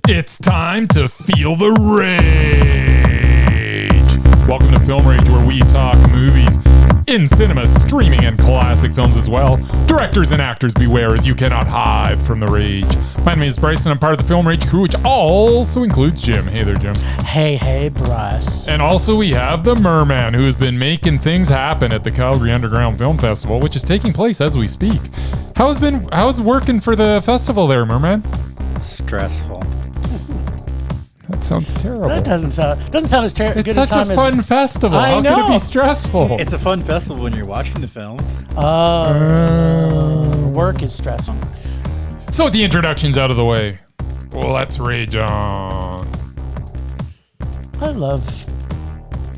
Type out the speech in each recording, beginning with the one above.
It's time to feel the rage. Welcome to Film Rage, where we talk movies in cinema, streaming, and classic films as well. Directors and actors beware, as you cannot hide from the rage. My name is Bryce, and I'm part of the Film Rage crew, which also includes Jim. Hey there, Jim. Hey, Bryce. And also we have the Murman, who has been making things happen at the Calgary Underground Film Festival, which is taking place as we speak. How's working for the festival there, Murman? Stressful. That sounds terrible. That doesn't sound as terrible. It's such a fun festival. How could it be stressful? It's a fun festival when you're watching the films. Work is stressful. So with the introductions out of the way, let's rage on. I love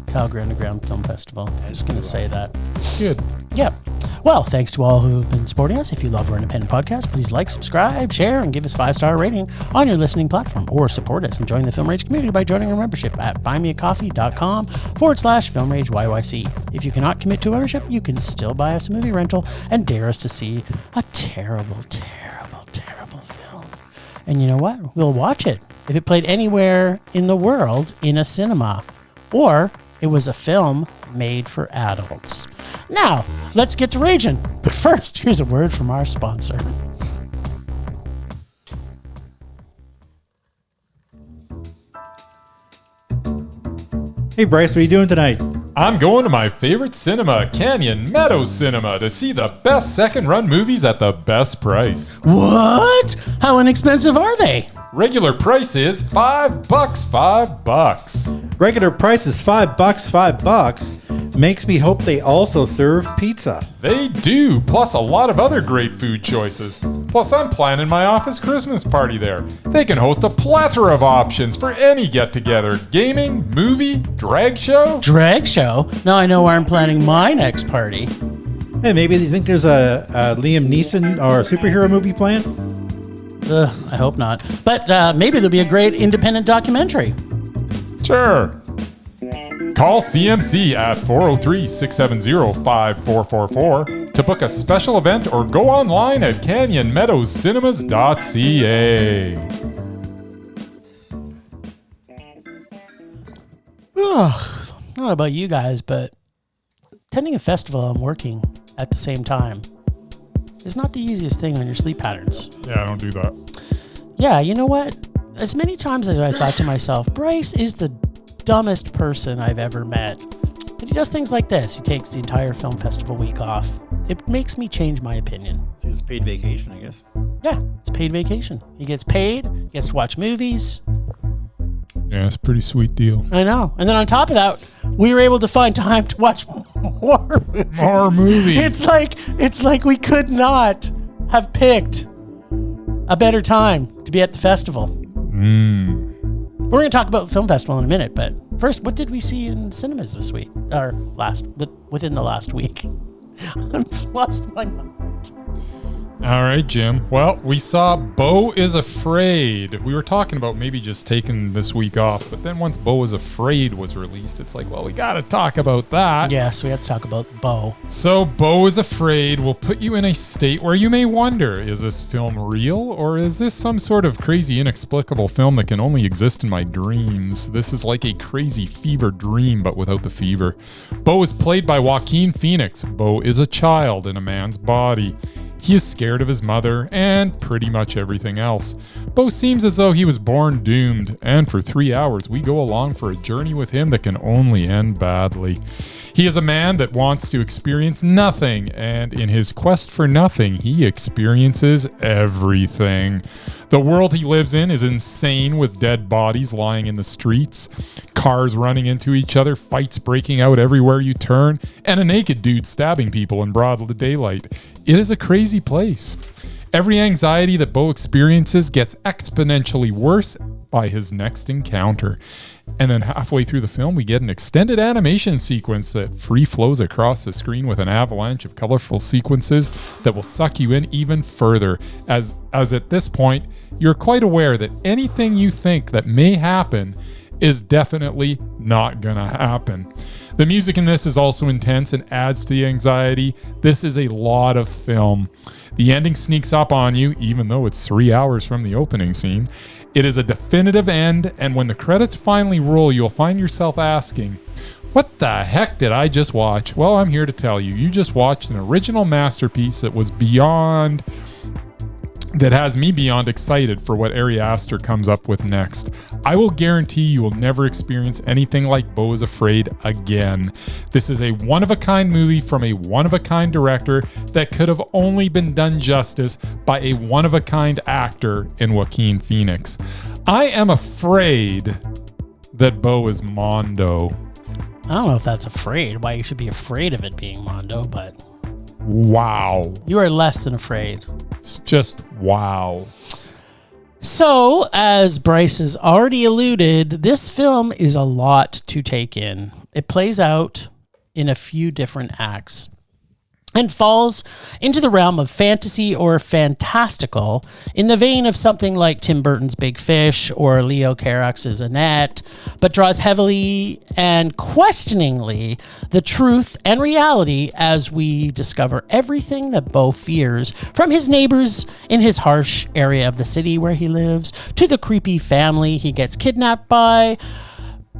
Calgary Underground Film Festival. I'm just going to say that. Good. Yep. Well, thanks to all who have been supporting us. If you love our independent podcast, please like, subscribe, share, and give us a 5-star rating on your listening platform. Or support us and join the Film Rage community by joining our membership at buymeacoffee.com/FilmRageYYC. If you cannot commit to a membership, you can still buy us a movie rental and dare us to see a terrible, terrible, terrible film. And you know what? We'll watch it if it played anywhere in the world in a cinema. Or it was a film made for adults. Now, let's get to raging. But first, here's a word from our sponsor. Hey Bryce, what are you doing tonight? I'm going to my favorite cinema, Canyon Meadows Cinema, to see the best second-run movies at the best price. What? How inexpensive are they? Regular price is $5. Regular price is $5. Makes me hope they also serve pizza. They do, plus a lot of other great food choices. Plus, I'm planning my office Christmas party there. They can host a plethora of options for any get-together. Gaming, movie, drag show. Drag show? Now I know where I'm planning my next party. Hey, maybe you think there's a Liam Neeson or a superhero movie planned? I hope not. But maybe there'll be a great independent documentary. Sure. Call CMC at 403-670-5444 to book a special event or go online at canyonmeadowscinema.ca. I don't know about you guys, but attending a festival and working at the same time is not the easiest thing on your sleep patterns. Yeah, don't do that. Yeah, you know what? As many times as I thought to myself, Bryce is the dumbest person I've ever met. But he does things like this. He takes the entire film festival week off. It makes me change my opinion. It's paid vacation, I guess. Yeah, it's paid vacation. He gets paid, he gets to watch movies. Yeah, it's a pretty sweet deal. I know. And then on top of that, we were able to find time to watch more movies. More movies. It's like we could not have picked a better time to be at the festival. We're going to talk about the film festival in a minute, but first, what did we see in cinemas this week? Or within the last week? I've lost my mind. All right, Jim. Well, we saw Beau is Afraid. We were talking about maybe just taking this week off, but then once Beau is Afraid was released, it's like, well, we got to talk about that. Yes, we have to talk about Beau. So Beau is Afraid will put you in a state where you may wonder, is this film real, or is this some sort of crazy, inexplicable film that can only exist in my dreams? This is like a crazy fever dream, but without the fever. Beau is played by Joaquin Phoenix. Beau is a child in a man's body. He is scared of his mother and pretty much everything else. Beau seems as though he was born doomed, and for 3 hours we go along for a journey with him that can only end badly. He is a man that wants to experience nothing, and in his quest for nothing, he experiences everything. The world he lives in is insane, with dead bodies lying in the streets, cars running into each other, fights breaking out everywhere you turn, and a naked dude stabbing people in broad daylight. It is a crazy place. Every anxiety that Beau experiences gets exponentially worse by his next encounter. And then halfway through the film, we get an extended animation sequence that free flows across the screen with an avalanche of colorful sequences that will suck you in even further. As at this point, you're quite aware that anything you think that may happen is definitely not gonna happen. The music in this is also intense and adds to the anxiety. This is a lot of film. The ending sneaks up on you, even though it's 3 hours from the opening scene. It is a definitive end, and when the credits finally roll, you'll find yourself asking, what the heck did I just watch? Well, I'm here to tell you, you just watched an original masterpiece that has me beyond excited for what Ari Aster comes up with next. I will guarantee you will never experience anything like Beau is Afraid again. This is a one-of-a-kind movie from a one-of-a-kind director that could have only been done justice by a one-of-a-kind actor in Joaquin Phoenix. I am afraid that Beau is Mondo. I don't know if that's why you should be afraid of it being Mondo, but Wow. you are less than afraid. It's just wow. So, as Bryce has already alluded, this film is a lot to take in. It plays out in a few different acts and falls into the realm of fantasy or fantastical in the vein of something like Tim Burton's Big Fish or Leo Carax's Annette, but draws heavily and questioningly the truth and reality as we discover everything that Beau fears, from his neighbors in his harsh area of the city where he lives, to the creepy family he gets kidnapped by,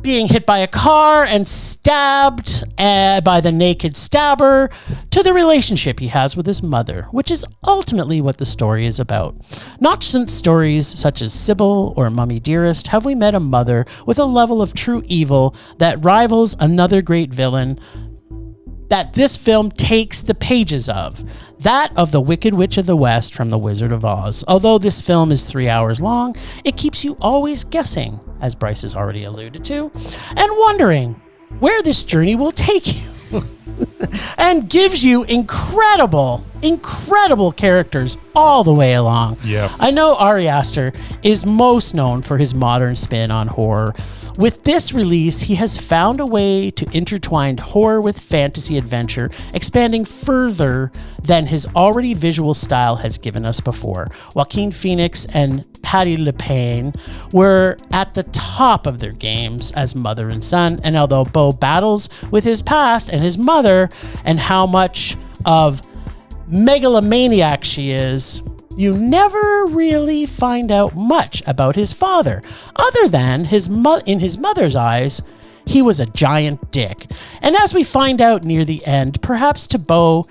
being hit by a car and stabbed by the naked stabber, to the relationship he has with his mother, which is ultimately what the story is about. Not since stories such as Sybil or Mummy Dearest have we met a mother with a level of true evil that rivals another great villain that this film takes the pages of, that of the Wicked Witch of the West from The Wizard of Oz. Although this film is 3 hours long, it keeps you always guessing, as Bryce has already alluded to, and wondering where this journey will take you. And gives you incredible characters all the way along. Yes. I know Ari Aster is most known for his modern spin on horror. With this release, he has found a way to intertwine horror with fantasy adventure, expanding further than his already visual style has given us before. Joaquin Phoenix and Patti LuPone were at the top of their games as mother and son, and although Beau battles with his past and his mother and how much of megalomaniac she is, you never really find out much about his father, other than in his mother's eyes, he was a giant dick. And as we find out near the end, perhaps to Beau,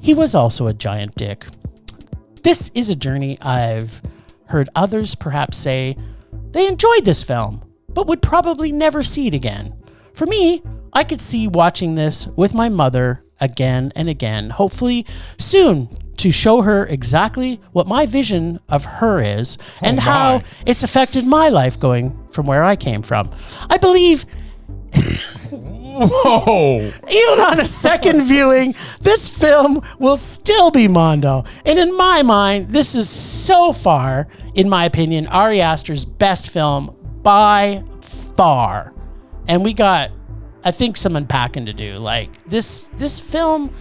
he was also a giant dick. This is a journey I've heard others perhaps say they enjoyed this film, but would probably never see it again. For me, I could see watching this with my mother again and again, hopefully soon, to show her exactly what my vision of her is and how it's affected my life going from where I came from. I believe Whoa! even on a second viewing, this film will still be Mondo. And in my mind, this is so far, in my opinion, Ari Aster's best film by far. And we got, I think, some unpacking to do. Like this film,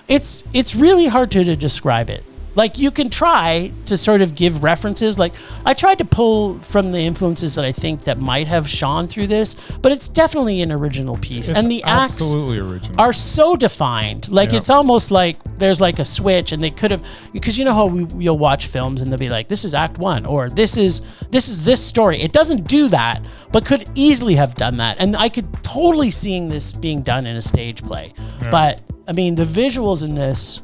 it's really hard to describe it. Like, you can try to sort of give references. Like, I tried to pull from the influences that I think that might have shone through this, but it's definitely an original piece. It's and the acts absolutely original. are so defined. Like, it's almost like there's like a switch, and they could have, because you know how you'll watch films and they'll be like, this is act one, or this is this story. It doesn't do that, but could easily have done that. And I could totally seeing this being done in a stage play. Yeah. But I mean, the visuals in this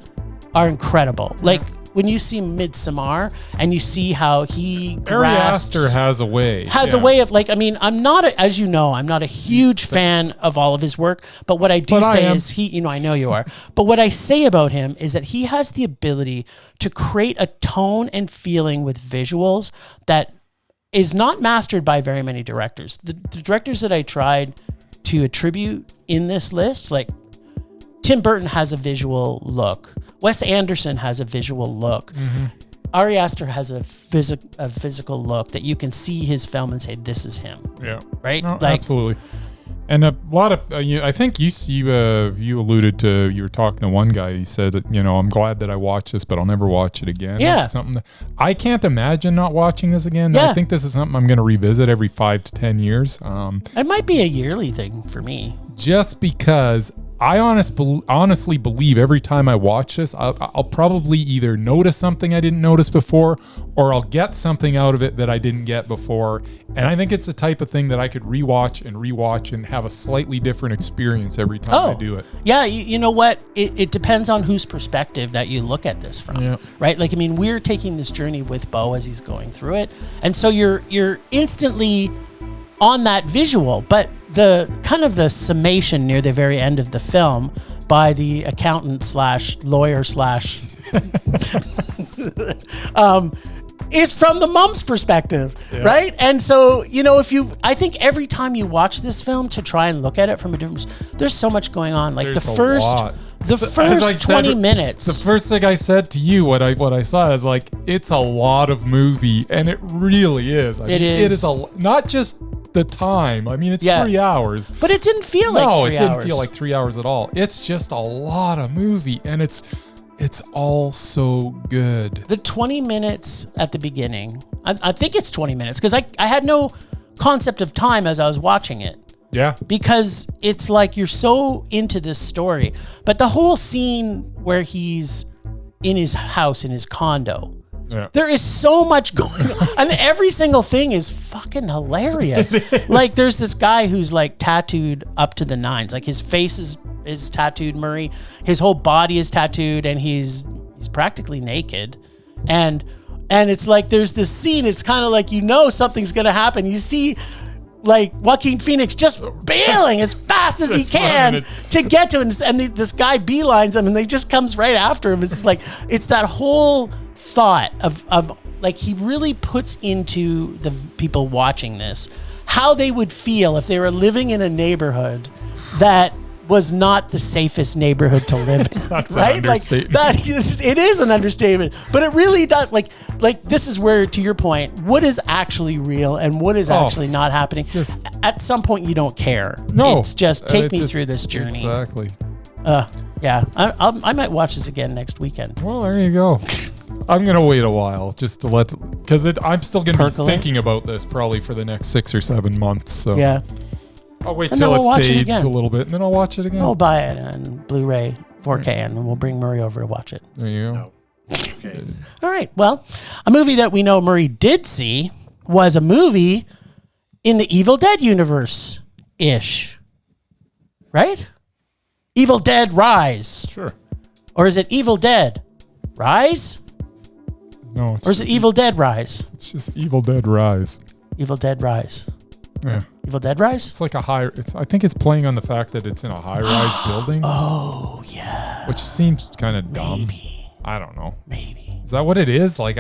are incredible. Like, when you see Midsommar and you see how he grasps... Ari Aster has a way. A way of, like, I mean, I'm not a huge fan of all of his work, but what I do say is I know you are, but what I say about him is that he has the ability to create a tone and feeling with visuals that is not mastered by very many directors. The directors that I tried to attribute in this list, like, Tim Burton has a visual look. Wes Anderson has a visual look. Mm-hmm. Ari Aster has a physical look that you can see his film and say, this is him. Yeah. Right? No, absolutely. And a lot of, I think you alluded to, you were talking to one guy, he said, I'm glad that I watched this, but I'll never watch it again. Yeah. That's something that, I can't imagine not watching this again. Yeah. I think this is something I'm going to revisit every 5 to 10 years. It might be a yearly thing for me. Just because I honestly believe every time I watch this, I'll probably either notice something I didn't notice before, or I'll get something out of it that I didn't get before. And I think it's the type of thing that I could rewatch and have a slightly different experience every time I do it. Yeah, you know what? It depends on whose perspective that you look at this from, right? Like, I mean, we're taking this journey with Beau as he's going through it, and so you're instantly on that visual, but the kind of the summation near the very end of the film by the accountant / lawyer / is from the mom's perspective, right? And so, you know, I think every time you watch this film to try and look at it from a different, there's so much going on. Like the first 20 minutes. The first thing I said to you, what I saw is like, it's a lot of movie, and it really is. It is not just the time. I mean, it's 3 hours. But it didn't feel like 3 hours. No, it didn't feel like 3 hours at all. It's just a lot of movie, and it's all so good. The 20 minutes at the beginning, I think it's 20 minutes, because I had no concept of time as I was watching it. Yeah. Because it's like you're so into this story. But the whole scene where he's in his house, in his condo, there is so much going on. And every single thing is fucking hilarious. Like, there's this guy who's like tattooed up to the nines. Like, his face is tattooed, Murray. His whole body is tattooed, and he's practically naked. And it's like there's this scene, it's kind of like, you know, something's going to happen. You see like Joaquin Phoenix just bailing as fast as he can to get to him, and this guy beelines him, and he just comes right after him. It's like, it's that whole thought of like, he really puts into the people watching this how they would feel if they were living in a neighborhood that was not the safest neighborhood to live in. That's right? An understatement. Like, it is an understatement, but it really does. Like this is where, to your point, what is actually real and what is actually not happening. Just at some point, you don't care. No, it's just take me through this journey. Exactly. Yeah, I might watch this again next weekend. Well, there you go. I'm gonna wait a while just to because I'm still gonna be thinking about this probably for the next 6 or 7 months. So yeah. I'll wait till it fades a little bit, and then I'll watch it again. I'll buy it on Blu-ray 4K, and we'll bring Murray over to watch it. There you go. No. Okay. All right. Well, a movie that we know Murray did see was a movie in the Evil Dead universe-ish. Right? Evil Dead Rise. Sure. Or is it Evil Dead Rise? No. Or is it Evil Dead Rise? It's just Evil Dead Rise. Evil Dead Rise. Yeah. Evil Dead Rise? It's like I think it's playing on the fact that it's in a high-rise building. Oh, yeah. Which seems kind of dumb. Maybe. I don't know. Maybe. Is that what it is? Like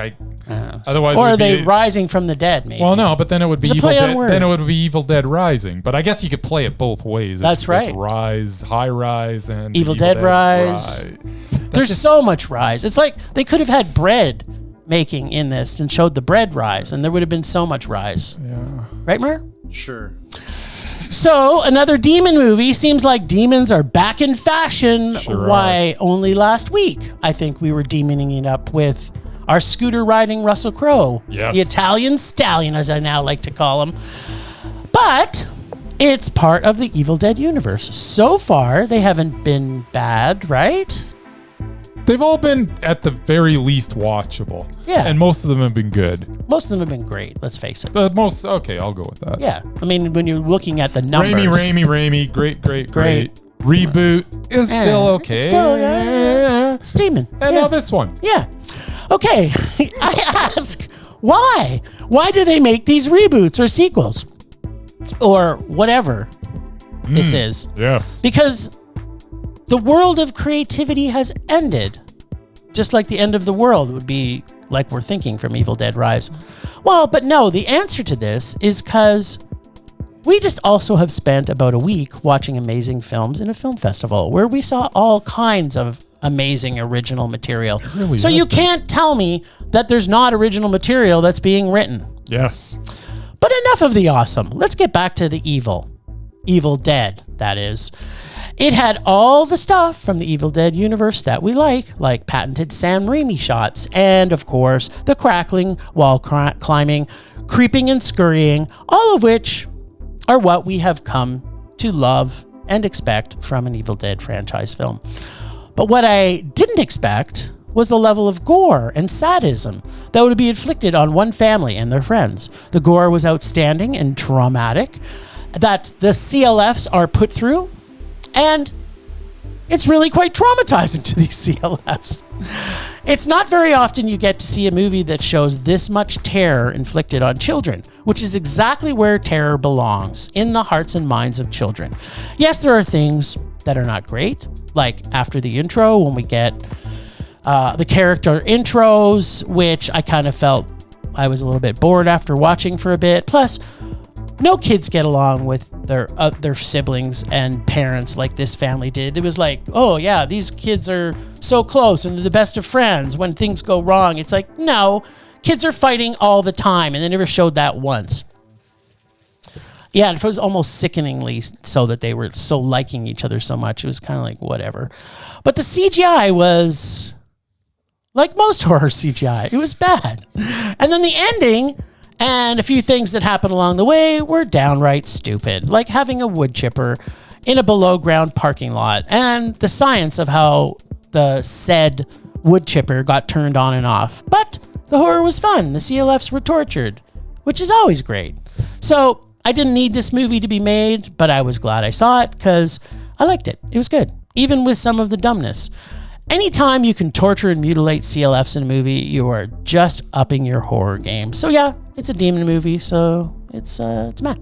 otherwise, or are they rising from the dead? Maybe. Well, no, but then it would be Evil Dead. Then it would be Evil Dead Rising. But I guess you could play it both ways. That's right. It's Rise, High Rise, and Evil Dead Rise. There's so much Rise. It's like they could have had bread making in this and showed the bread rise, and there would have been so much Rise. Yeah. Right, Mer? Sure. So, another demon movie. Seems like demons are back in fashion. Sure Why, only last week, I think we were demoning it up with our scooter-riding Russell Crowe. Yes. The Italian stallion, as I now like to call him. But it's part of the Evil Dead universe. So far, they haven't been bad, right? They've all been, at the very least, watchable. Yeah. And most of them have been good. Most of them have been great, let's face it. Okay, I'll go with that. Yeah. I mean, when you're looking at the numbers. Raimi. Great. Reboot is still okay. It's still, it's demon. And now this one. Yeah. Okay. I ask, why? Why do they make these reboots or sequels? Or whatever this is. Yes. Because the world of creativity has ended. Just like the end of the world would be like we're thinking from Evil Dead Rise. Well, but no, the answer to this is because we just also have spent about a week watching amazing films in a film festival where we saw all kinds of amazing original material. Really so you can't tell me that there's not original material that's being written. Yes. But enough of the awesome. Let's get back to the evil. Evil Dead, that is. It had all the stuff from the Evil Dead universe that we like patented Sam Raimi shots, and of course, the crackling, wall climbing, creeping and scurrying, all of which are what we have come to love and expect from an Evil Dead franchise film. But what I didn't expect was the level of gore and sadism that would be inflicted on one family and their friends. The gore was outstanding and traumatic that the CLFs are put through, and it's really quite traumatizing to these CLFs. It's not very often you get to see a movie that shows this much terror inflicted on children, which is exactly where terror belongs, in the hearts and minds of children. Yes, there are things that are not great, like after the intro when we get the character intros, which I kind of felt I was a little bit bored after watching for a bit. Plus, no kids get along with their siblings and parents like this family did. It was like, oh yeah, these kids are so close and they're the best of friends. When things go wrong, it's like, no, kids are fighting all the time, and they never showed that once. Yeah, it was almost sickeningly so that they were so liking each other so much. It was kind of like whatever. But the CGI was like most horror CGI. It was bad. And then the ending and a few things that happened along the way were downright stupid, like having a wood chipper in a below ground parking lot, and the science of how the said wood chipper got turned on and off. But the horror was fun. The CLFs were tortured, which is always great. So I didn't need this movie to be made, but I was glad I saw it because I liked it. It was good, even with some of the dumbness. Anytime you can torture and mutilate CLFs in a movie, you are just upping your horror game. So yeah, it's a demon movie, so it's meh.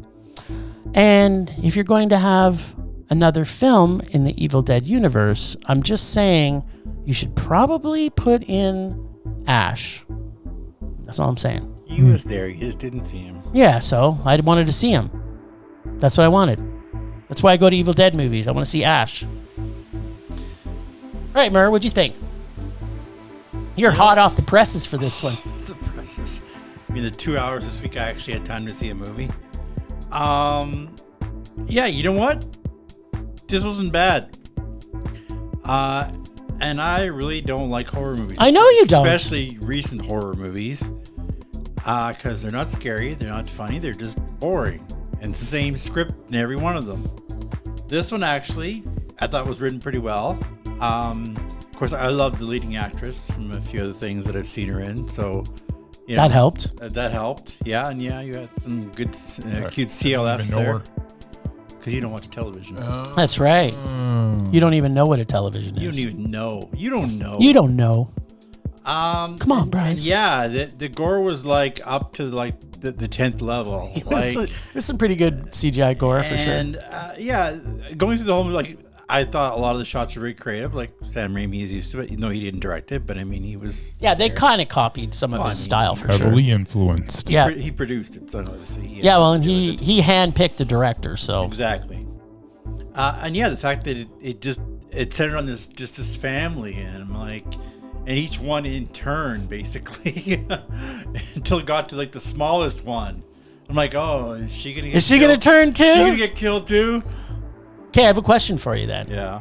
And if you're going to have another film in the Evil Dead universe, I'm just saying you should probably put in Ash. That's all I'm saying. He was there. You just didn't see him. Yeah, so I wanted to see him. That's what I wanted. That's why I go to Evil Dead movies. I want to see Ash. All right, Mur, what'd you think? You're hot off the presses for this one. The presses. I mean, the 2 hours this week, I actually had time to see a movie. Yeah, you know what? This wasn't bad. And I really don't like horror movies. I know you don't. Especially recent horror movies. Because they're not scary, they're not funny, they're just boring. And it's the same script in every one of them. This one actually, I thought was written pretty well. Of course, I love the leading actress from a few other things that I've seen her in. So, you know, That helped. That helped. Yeah, and yeah, you had some good, cute CLFs there. Because you don't watch television. That's right. You don't even know what a television is. You don't even know. You don't know. You don't know. Come on, Bryce. Yeah, the gore was like up to like the 10th level. There's some pretty good CGI gore for sure. And yeah, going through the whole movie, like I thought a lot of the shots were very creative. Like Sam Raimi is used to it. You know, he didn't direct it, but I mean, he was. Yeah, they kind of copied some of his style for sure. Heavily influenced. Yeah, he produced it, so obviously. Yeah, well, and he handpicked the director, so exactly. And yeah, the fact that it centered on this family, and I'm like. And each one in turn, basically, until it got to like the smallest one. I'm like, oh, is she gonna get? Is she gonna turn too? Is she gonna get killed too? Okay, I have a question for you then. Yeah.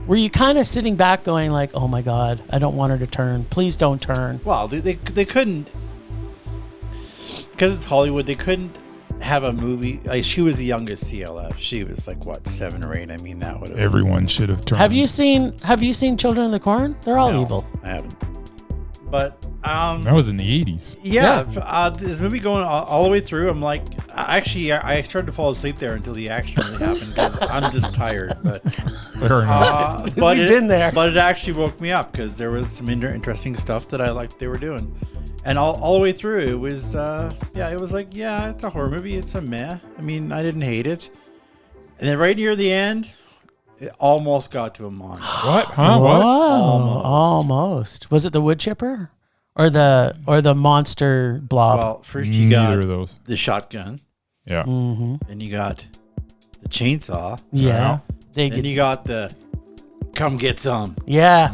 Were you kind of sitting back, going like, "Oh my God, I don't want her to turn. Please don't turn." Well, they couldn't, because it's Hollywood. They couldn't have a movie. Like she was the youngest CLF. She was like what, 7 or 8. I mean, that would have. Everyone should have turned. Have you seen Children of the Corn? They're all evil. I haven't. But that was in the 80s. Yeah. This movie going all the way through. I'm like, I started to fall asleep there until the action really happened because I'm just tired. But Fair enough. but We've been there. But it actually woke me up because there was some interesting stuff that I liked they were doing. And all the way through, it was, it was like, yeah, it's a horror movie. It's a meh. I mean, I didn't hate it. And then right near the end, it almost got to a monster. What? Huh? Whoa, What? almost. Was it the wood chipper or the monster blob? Well, first you got Neither of those. the shotgun. Yeah. Then you got the chainsaw. Yeah. Then you got the come get some. Yeah.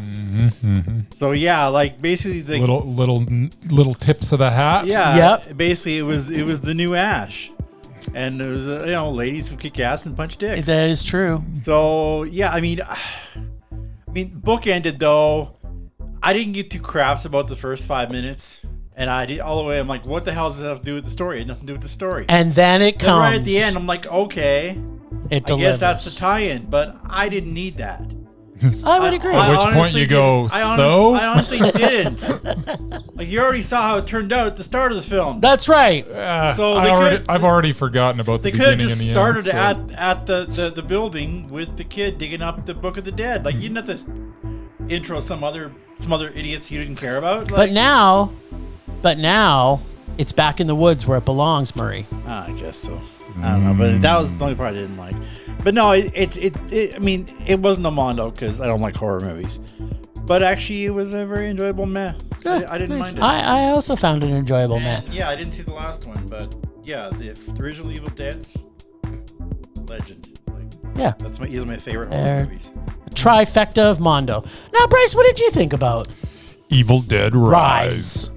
So yeah, like basically the little tips of the hat. yeah. Yep. Basically, it was the new Ash, and it was ladies who kick ass and punch dicks. That is true. So yeah, I mean, book ended though. I didn't give two craps about the first 5 minutes, and I did all the way. I'm like, what the hell does that have to do with the story? It had nothing to do with the story. And then it Then comes right at the end. I'm like, okay. It I delivers. guess that's the tie-in, but I didn't need that. I would agree. At which point you go, I honestly didn't. Like, you already saw how it turned out at the start of the film. That's right. So I've already forgotten about the They could have beginning just and the started end, at the building with the kid digging up the Book of the Dead. Like, you didn't have to intro some other idiots you didn't care about. Like, But now, it's back in the woods where it belongs, Murray. I guess so. I don't know, but that was the only part I didn't like. But no, I mean, it wasn't a Mondo because I don't like horror movies. But actually, it was a very enjoyable meh. Good. I didn't Nice. mind it. I also found it enjoyable, man. Yeah, I didn't see the last one, but yeah, the original Evil Dead's legend. Like, Yeah. that's these are my favorite horror movies. Trifecta of Mondo. Now, Bryce, what did you think about Evil Dead Rise.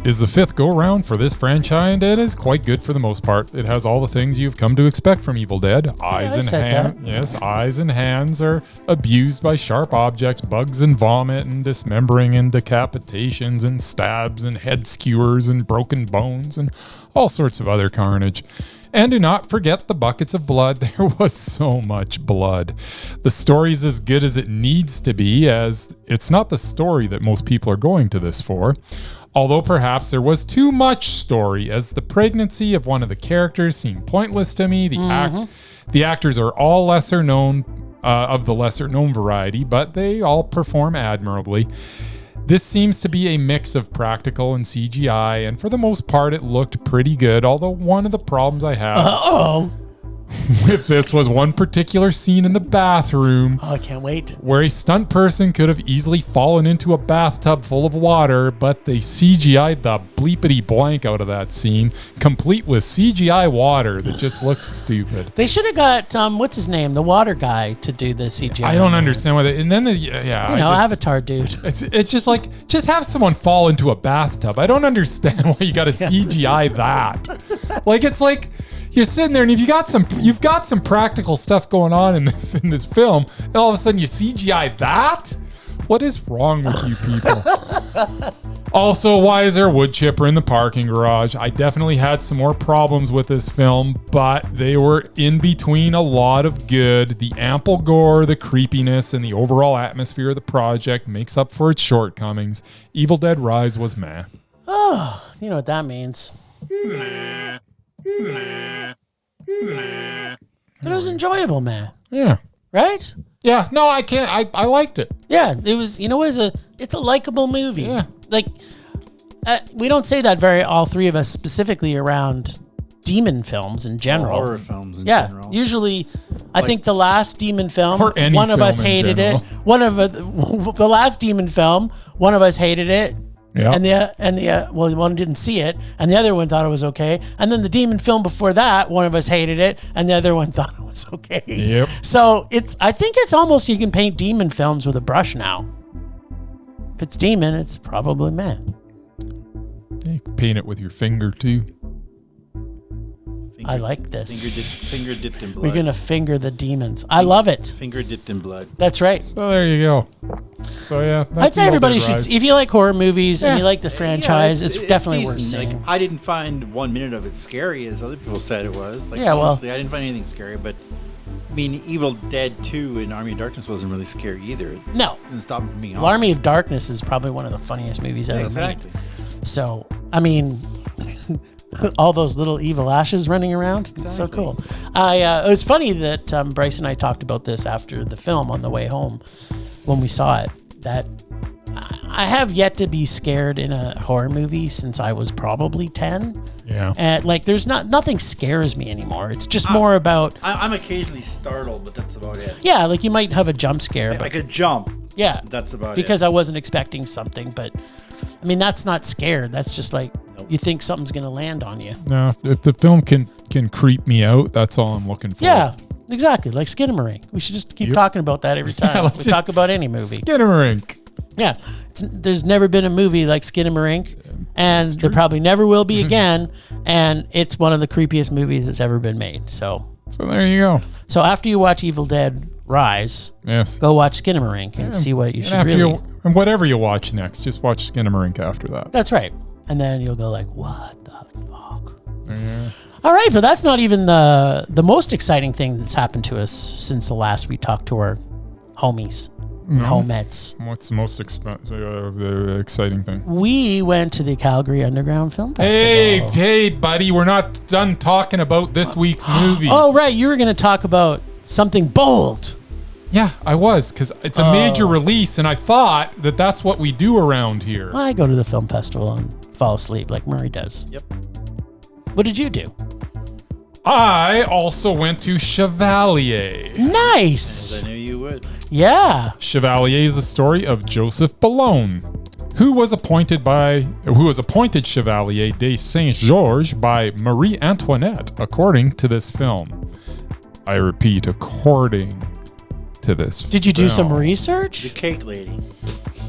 Is the fifth go-round for this franchise, and it is quite good for the most part. It has all the things you've come to expect from Evil Dead. Eyes and hands are abused by sharp objects, bugs and vomit and dismembering and decapitations and stabs and head skewers and broken bones and all sorts of other carnage. And do not forget the buckets of blood. There was so much blood. The story's as good as it needs to be, as it's not the story that most people are going to this for. Although perhaps there was too much story, as the pregnancy of one of the characters seemed pointless to me. The actors are all lesser known, of the lesser known variety, but they all perform admirably. This seems to be a mix of practical and CGI, and for the most part it looked pretty good, although one of the problems I have with this was one particular scene in the bathroom. Oh, I can't wait. Where a stunt person could have easily fallen into a bathtub full of water, but they CGI'd the bleepity blank out of that scene, complete with CGI water that just looks stupid. They should have got, what's his name? The water guy to do the CGI. I don't understand why and then Avatar dude. It's just like, just have someone fall into a bathtub. I don't understand why you got to CGI that. Like, it's like, you're sitting there and you've got some practical stuff going on in this film, and all of a sudden you CGI that? What is wrong with you people? Also, why is there a wood chipper in the parking garage? I definitely had some more problems with this film, but they were in between a lot of good. The ample gore, the creepiness, and the overall atmosphere of the project makes up for its shortcomings. Evil Dead Rise was meh. Oh, you know what that means. But it was enjoyable, man. Yeah. Right? Yeah. No, I can't. I liked it. Yeah, it was. It's a likable movie. Yeah. Like, we don't say that all three of us specifically around demon films in general. Horror films in general. Usually, I think the last demon film, Or any one of film us in hated general. it. The last demon film, one of us hated it. Yeah. And one didn't see it, and the other one thought it was okay. And then the demon film before that, one of us hated it, and the other one thought it was okay. Yep. So I think it's almost, you can paint demon films with a brush now. If it's demon, it's probably meh. You can paint it with your finger too. I like this. Finger dipped in blood. We're gonna finger the demons. I love it. Finger dipped in blood. That's right. So there you go. So yeah, that's I'd say Evil everybody Dead should. Rise. If you like horror movies and Yeah. you like the franchise, it's definitely worth decent. seeing. Like, I didn't find 1 minute of it scary as other people said it was. Like, Yeah, well- honestly, I didn't find anything scary. But I mean, Evil Dead 2 and Army of Darkness wasn't really scary either. It No, didn't stop it from being awesome. Army of Darkness is probably one of the funniest movies ever Exactly. made. So, I mean, all those little evil ashes running around. It's so cool. It was funny that Bryce and I talked about this after the film on the way home when we saw it, that I have yet to be scared in a horror movie since I was probably 10. Yeah. And like, there's nothing scares me anymore. It's just more about, I'm occasionally startled, but that's about it. yeah, like you might have a jump scare, but Like a jump. yeah, That's about because it. I wasn't expecting something. But I mean, that's not scared. That's just like, you think something's going to land on you. No, if the film can creep me out, that's all I'm looking for. Yeah, exactly. Like Skinamarink. We should just keep Yep. talking about that every time let's we just- talk about any movie. Skinamarink. Yeah. There's never been a movie like Skinamarink, and there probably never will be again. And it's one of the creepiest movies that's ever been made. So there you go. after you watch Evil Dead Rise, Yes. go watch Skinamarink and see what you And should after really. and whatever you watch next, just watch Skinamarink after that. That's right. And then you'll go like, what the fuck? Yeah. All right, but that's not even the most exciting thing that's happened to us since the last we talked to our homies, homettes. What's the most exciting thing? We went to the Calgary Underground Film Festival. Hey, buddy, we're not done talking about this week's movies. Oh, right, you were going to talk about something bold. Yeah, I was, because it's a major release, and I thought that that's what we do around here. Well, I go to the film festival and fall asleep like Murray does. Yep. What did you do? I also went to Chevalier. Nice. As I knew you would. Yeah. Chevalier is the story of Joseph Boulogne, who was appointed Chevalier de Saint-Georges by Marie Antoinette, according to this film. I repeat, according to this Did you do some The research? cake lady.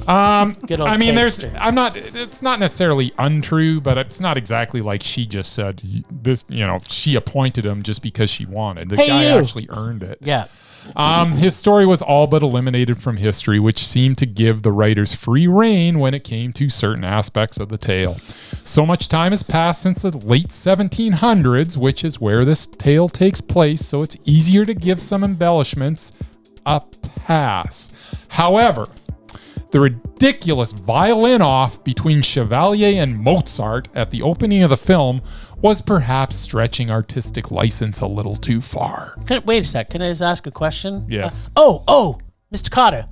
Good old I mean, cakester. it's not necessarily untrue, but it's not exactly like she just said this, she appointed him just because she wanted. The guy actually earned it. Yeah. His story was all but eliminated from history, which seemed to give the writers free rein when it came to certain aspects of the tale. So much time has passed since the late 1700s, which is where this tale takes place, so it's easier to give some embellishments a pass. However, the ridiculous violin off between Chevalier and Mozart at the opening of the film was perhaps stretching artistic license a little too far. Wait a sec. Can I just ask a question? Yes. Mr. Cotta.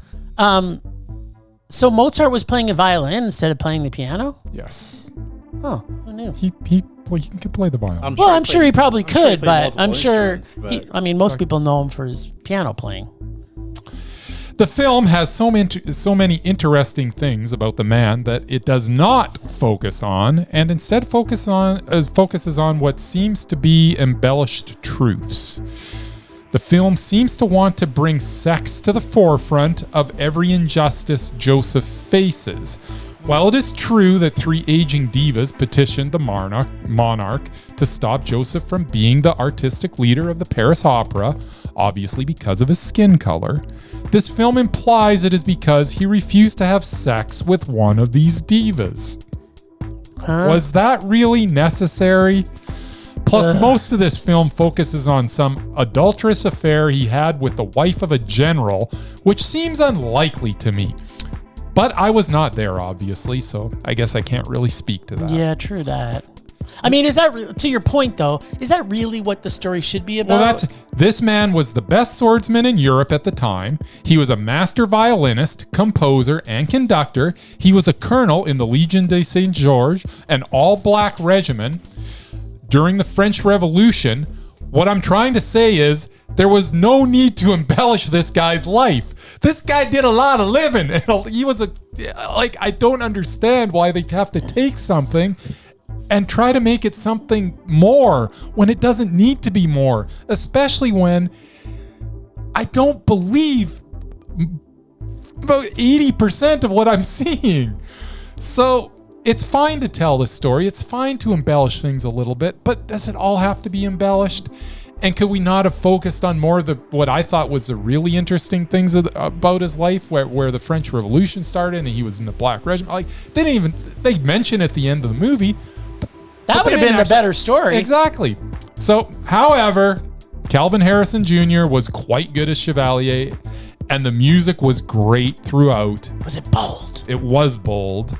So Mozart was playing a violin instead of playing the piano? Yes. Oh, who knew? He could play the violin. I'm sure he probably could, but I'm sure. But Most people know him for his piano playing. The film has so many interesting things about the man that it does not focus on, and instead focuses on what seems to be embellished truths. The film seems to want to bring sex to the forefront of every injustice Joseph faces. While it is true that 3 aging divas petitioned the monarch to stop Joseph from being the artistic leader of the Paris Opera, obviously because of his skin color, this film implies it is because he refused to have sex with one of these divas. Huh? Was that really necessary? Plus, most of this film focuses on some adulterous affair he had with the wife of a general, which seems unlikely to me. But I was not there, obviously, so I guess I can't really speak to that. Yeah, true that. I mean, is that to your point though? Is that really what the story should be about? Well, this man was the best swordsman in Europe at the time. He was a master violinist, composer, and conductor. He was a colonel in the Légion de Saint-Georges, an all-black regiment during the French Revolution. What I'm trying to say is there was no need to embellish this guy's life. This guy did a lot of living. He was I don't understand why they have to take something and try to make it something more when it doesn't need to be more, especially when I don't believe about 80% of what I'm seeing. So it's fine to tell this story. It's fine to embellish things a little bit, but does it all have to be embellished? And could we not have focused on more of what I thought was the really interesting things about his life, where the French Revolution started and he was in the Black Regiment? They mention at the end of the movie. That would have been the better story. Exactly. So, however, Calvin Harrison Jr. was quite good as Chevalier, and the music was great throughout. Was it bold? It was bold.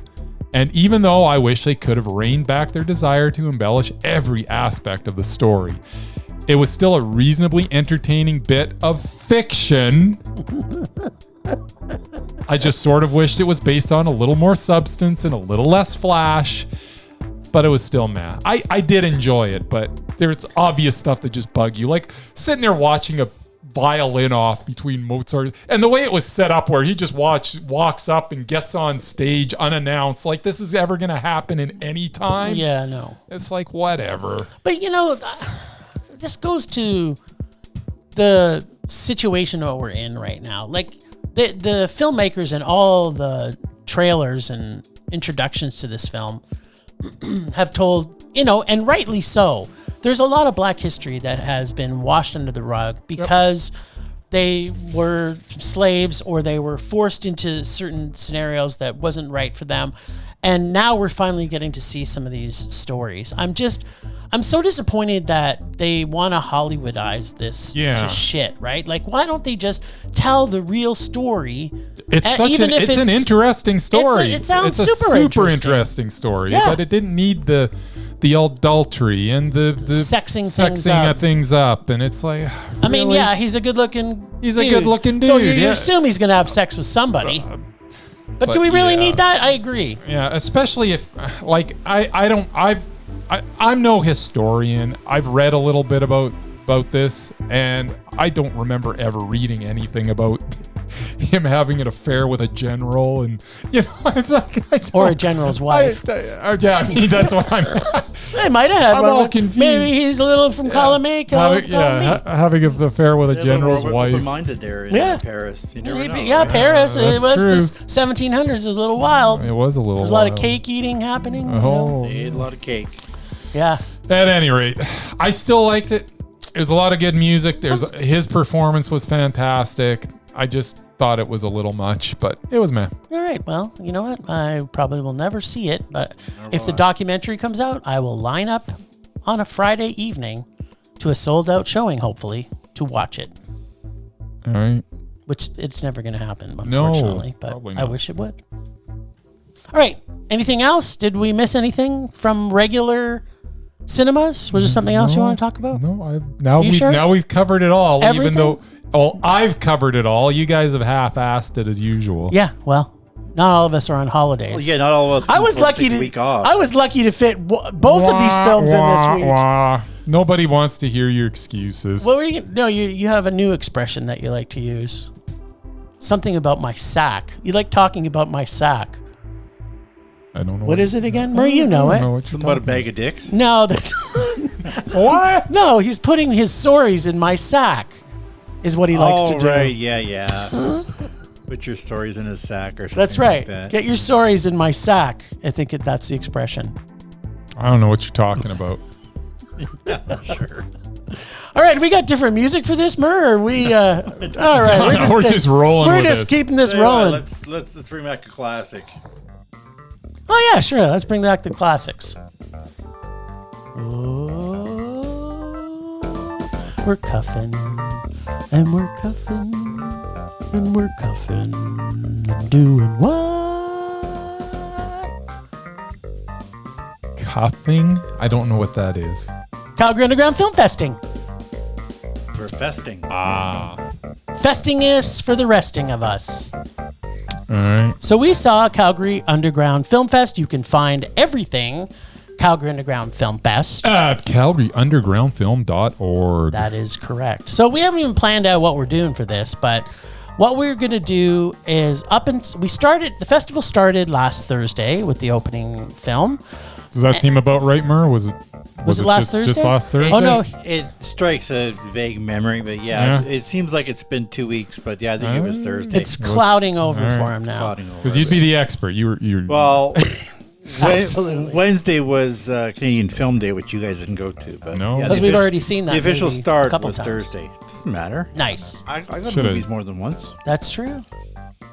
And even though I wish they could have reined back their desire to embellish every aspect of the story, it was still a reasonably entertaining bit of fiction. I just sort of wished it was based on a little more substance and a little less flash, but it was still meh. I did enjoy it, but there's obvious stuff that just bug you. Like sitting there watching a violin off between Mozart, and the way it was set up where he just walks up and gets on stage unannounced, like this is ever going to happen in any time. Yeah, no. It's like, whatever. But this goes to the situation that we're in right now. Like the filmmakers and all the trailers and introductions to this film have told, and rightly so, there's a lot of black history that has been washed under the rug because they were slaves or they were forced into certain scenarios that wasn't right for them. And now we're finally getting to see some of these stories. I'm so disappointed that they want to Hollywoodize this to shit, right? Like, why don't they just tell the real story? It's an interesting story. It sounds it's super interesting story, but it didn't need the adultery and the sexing things up. And it's like, I mean, yeah, he's a good-looking dude. So you assume he's going to have sex with somebody. But do we really need that? I agree. Yeah, especially if, like, I'm no historian. I've read a little bit about this, and I don't remember ever reading anything about him having an affair with a general, and it's like or a general's wife. I mean, that's what I'm. They might have had I'm one. all confused. Maybe he's a little from column A. Having an affair with a general's wife. Open-minded there in Paris. You never know. Yeah, Paris. It was true. the 1700s. It was a little wild. It was a little. There's a lot of cake eating happening. Oh, they ate a lot of cake. Yeah. At any rate, I still liked it. There's a lot of good music. His performance was fantastic. I just thought it was a little much, but it was meh. All right. Well, you know what? I probably will never see it, but if the documentary comes out, I will line up on a Friday evening to a sold-out showing, hopefully, to watch it. All right. Which it's never going to happen, unfortunately, but I wish it would. All right. Anything else? Did we miss anything from regular cinemas? Was there something else you want to talk about? No, now we've covered it all. Everything? Even though I've covered it all, you guys have half-assed it as usual. Yeah, well, not all of us are on holidays. Well, yeah, not all of us. I was lucky to fit both of these films in this week. Nobody wants to hear your excuses. What were you? No, you have a new expression that you like to use. Something about my sack. You like talking about my sack. I don't know. What is it again? Murray, you know it. Something about a bag of dicks? No, that's what? No, he's putting his stories in my sack. Is what he likes to do. Right, yeah. Put your stories in a sack or something. That's right. Like that. Get your stories in my sack. I think that's the expression. I don't know what you're talking about. Sure. All right, we got different music for this, Mur. All right, we're just rolling. We're just keeping this rolling. Let's bring back a classic. Oh yeah, sure. Let's bring back the classics. We're cuffing, and we're cuffing, and we're cuffing, and doing what? Cuffing? I don't know what that is. Calgary Underground Film Festing. We're festing. Festing is for the resting of us. All right. So we saw Calgary Underground Film Fest. You can find everything Calgary Underground Film Fest at calgaryundergroundfilm.org. That is correct. So we haven't even planned out what we're doing for this, but what we're going to do is the festival started last Thursday with the opening film. Does that seem about right, Mur? Was it last Thursday? Just last Thursday? Oh, no. It strikes a vague memory, but yeah, it seems like it's been 2 weeks, but yeah, I think it was Thursday. It's clouding over for him now. Because you'd be the expert. You Well, absolutely. Wednesday was Canadian Film Day, which you guys didn't go to. But no. Because we've already seen that. The official movie start a couple was times. Thursday. Doesn't matter. Nice. I go to movies more than once. That's true.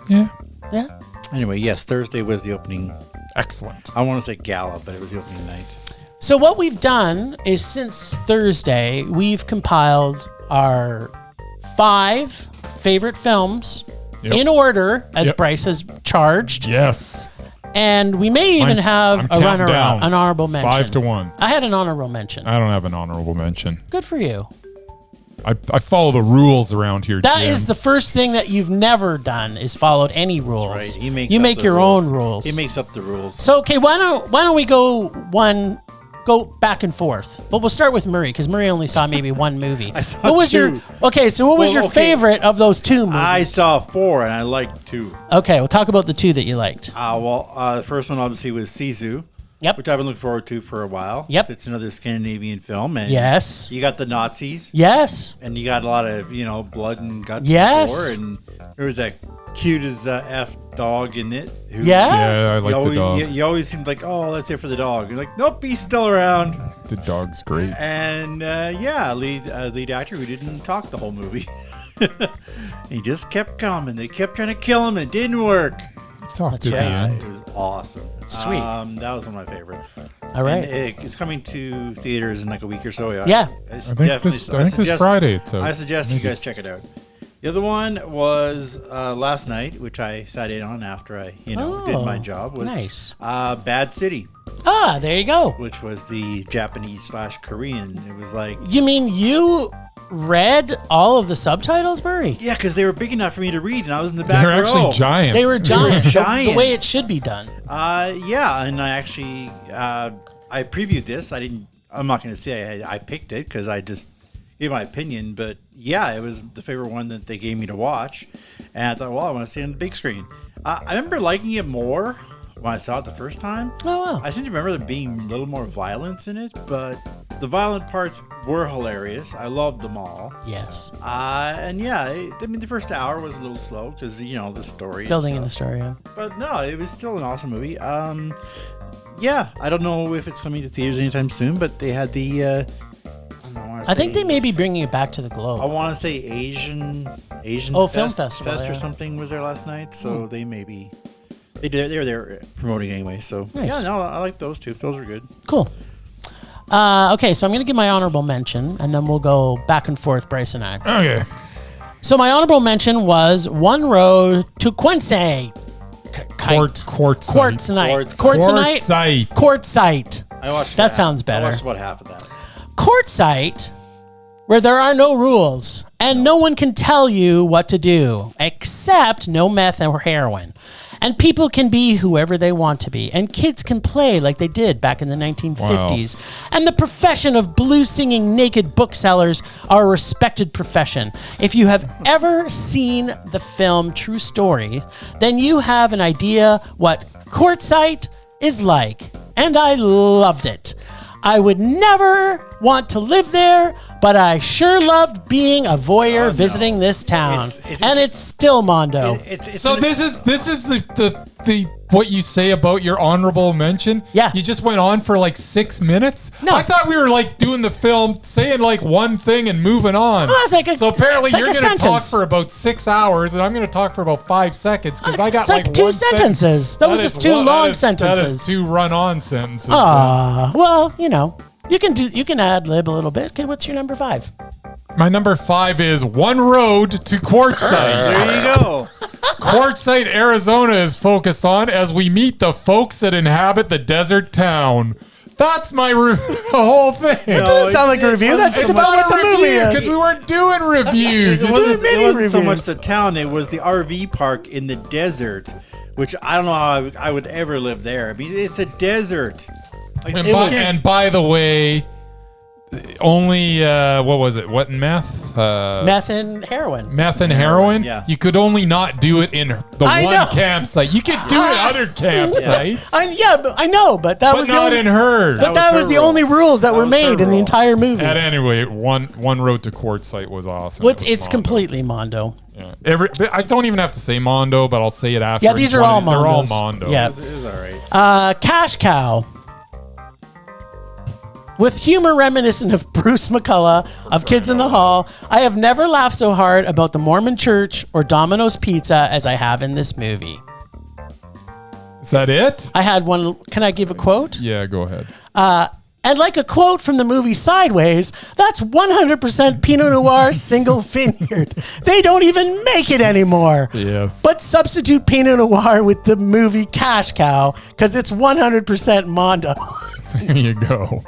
Yeah. Yeah. Anyway, yes, Thursday was the opening. Excellent. I want to say gala, but it was the opening night. So what we've done is since Thursday, we've compiled our 5 favorite films in order, as Bryce has charged. Yes. And we may even have a runner-up, an honorable mention. 5-1. I had an honorable mention. I don't have an honorable mention. Good for you. I follow the rules around here, That Jim. is the first thing that you've never done is followed any rules. That's right. You make your own rules. He makes up the rules. So okay, why don't we go back and forth? But we'll start with Murray because Murray only saw maybe one movie. I saw what was 2. What was your favorite of those 2 movies? I saw 4 and I liked 2. Okay, we'll talk about the 2 that you liked. The first one obviously was Sisu. Yep. Which I've been looking forward to for a while. Yep. So it's another Scandinavian film. And yes. You got the Nazis. Yes. And you got a lot of, blood and guts. Yes. And there was that cute as F dog in it. Yeah, I like the dog. You always seemed like, oh, that's it for the dog. You're like, nope, he's still around. The dog's great. And lead actor who didn't talk the whole movie. He just kept coming. They kept trying to kill him. It didn't work. Talk to the Yeah, end. it was awesome. Sweet. That was one of my favorites. All right. And it's coming to theaters in like a week or so. Yeah. I think this Friday it's out. I suggest you guys check it out. The other one was last night, which I sat in on after I, did my job. Was nice. Bad City, There you go. which was the Japanese/Korean. It was like, You mean you read all of the subtitles, Murray? yeah, because they were big enough for me to read, and I was in the back They're row. actually giant. They were giant. The giant. way it should be done. Yeah, and I actually I previewed this. I'm not going to say I picked it because I just gave my opinion, but yeah, it was the favorite one that they gave me to watch, and I thought, well, I want to see it on the big screen. I remember liking it more when I saw it the first time. Oh, wow. I seem to remember there being a little more violence in it, but the violent parts were hilarious. I loved them all. Yes. And yeah, the first hour was a little slow because the story, Building in the story, yeah. but no, it was still an awesome movie. Yeah, I don't know if it's coming to theaters anytime soon, but they had the. I think they may be bringing it back to the I globe. want to say Asian. Film festival, Fest yeah. or something was there last night, so they may be. They were there promoting anyway, so Nice. yeah, no, I like those two. Those were good. Cool. Okay, so I'm going to give my honorable mention, and then we'll go back and forth, Bryce and I. Okay. So my honorable mention was One Road to Quincy. Quartz Quartzite. I watched That sounds better. I watched about half of that. Quartzite, where there are no rules and no one can tell you what to do except no meth or heroin. And people can be whoever they want to be. And kids can play like they did back in the 1950s. Wow. And the profession of blues-singing naked booksellers are a respected profession. If you have ever seen the film True Stories, then you have an idea what Quartzite is like. And I loved it. I would never want to live there, but I sure loved being a voyeur visiting this town. And it's still Mondo. So this is the what you say about your honorable mention? Yeah. You just went on for like 6 minutes? No. I thought we were like doing the film, saying like one thing and moving on. Oh, it's like so apparently it's like you're a going to talk sentence. for about 6 hours and I'm going to talk for about 5 seconds because I got It's like like two one sentences. That was just two long sentences. That is two run-on sentences. Well, you can ad lib a little bit. Okay, what's your number 5? My number 5 is One Road to Quartzsite. There you go. Quartzsite, Arizona is focused on as we meet the folks that inhabit the desert town. That's my the whole thing. That doesn't sound like a review. That's just about what the movie is. Because we weren't doing reviews. It wasn't so much reviews. the town, it was the RV park in the desert, which I don't know how I would ever live there. I mean, it's a desert. Like, And by the way, only what was it? What meth? Meth and heroin. Meth and heroin. Yeah. You could only not do it in the I one know. campsite. You could do it at other campsites, I know, but that but was the not only, in hers. But that was the her only rules that were was her made in the rule. entire movie. At any rate, one Road to Quartzsite was awesome. It's It was Mondo. completely Mondo. Yeah. I don't even have to say Mondo, but I'll say it after. Yeah, these are all They're all Mondos. Mondo. Yeah. It was all right. Cash Cow. With humor reminiscent of Bruce McCullough of Kids in the Hall, I have never laughed so hard about the Mormon Church or Domino's Pizza as I have in this movie. Is that it? I had one. Can I give a quote? Yeah, go ahead. And like a quote from the movie Sideways, that's 100% Pinot Noir single vineyard. They don't even make it anymore. Yes. But substitute Pinot Noir with the movie Cash Cow because it's 100% Mondo. There you go.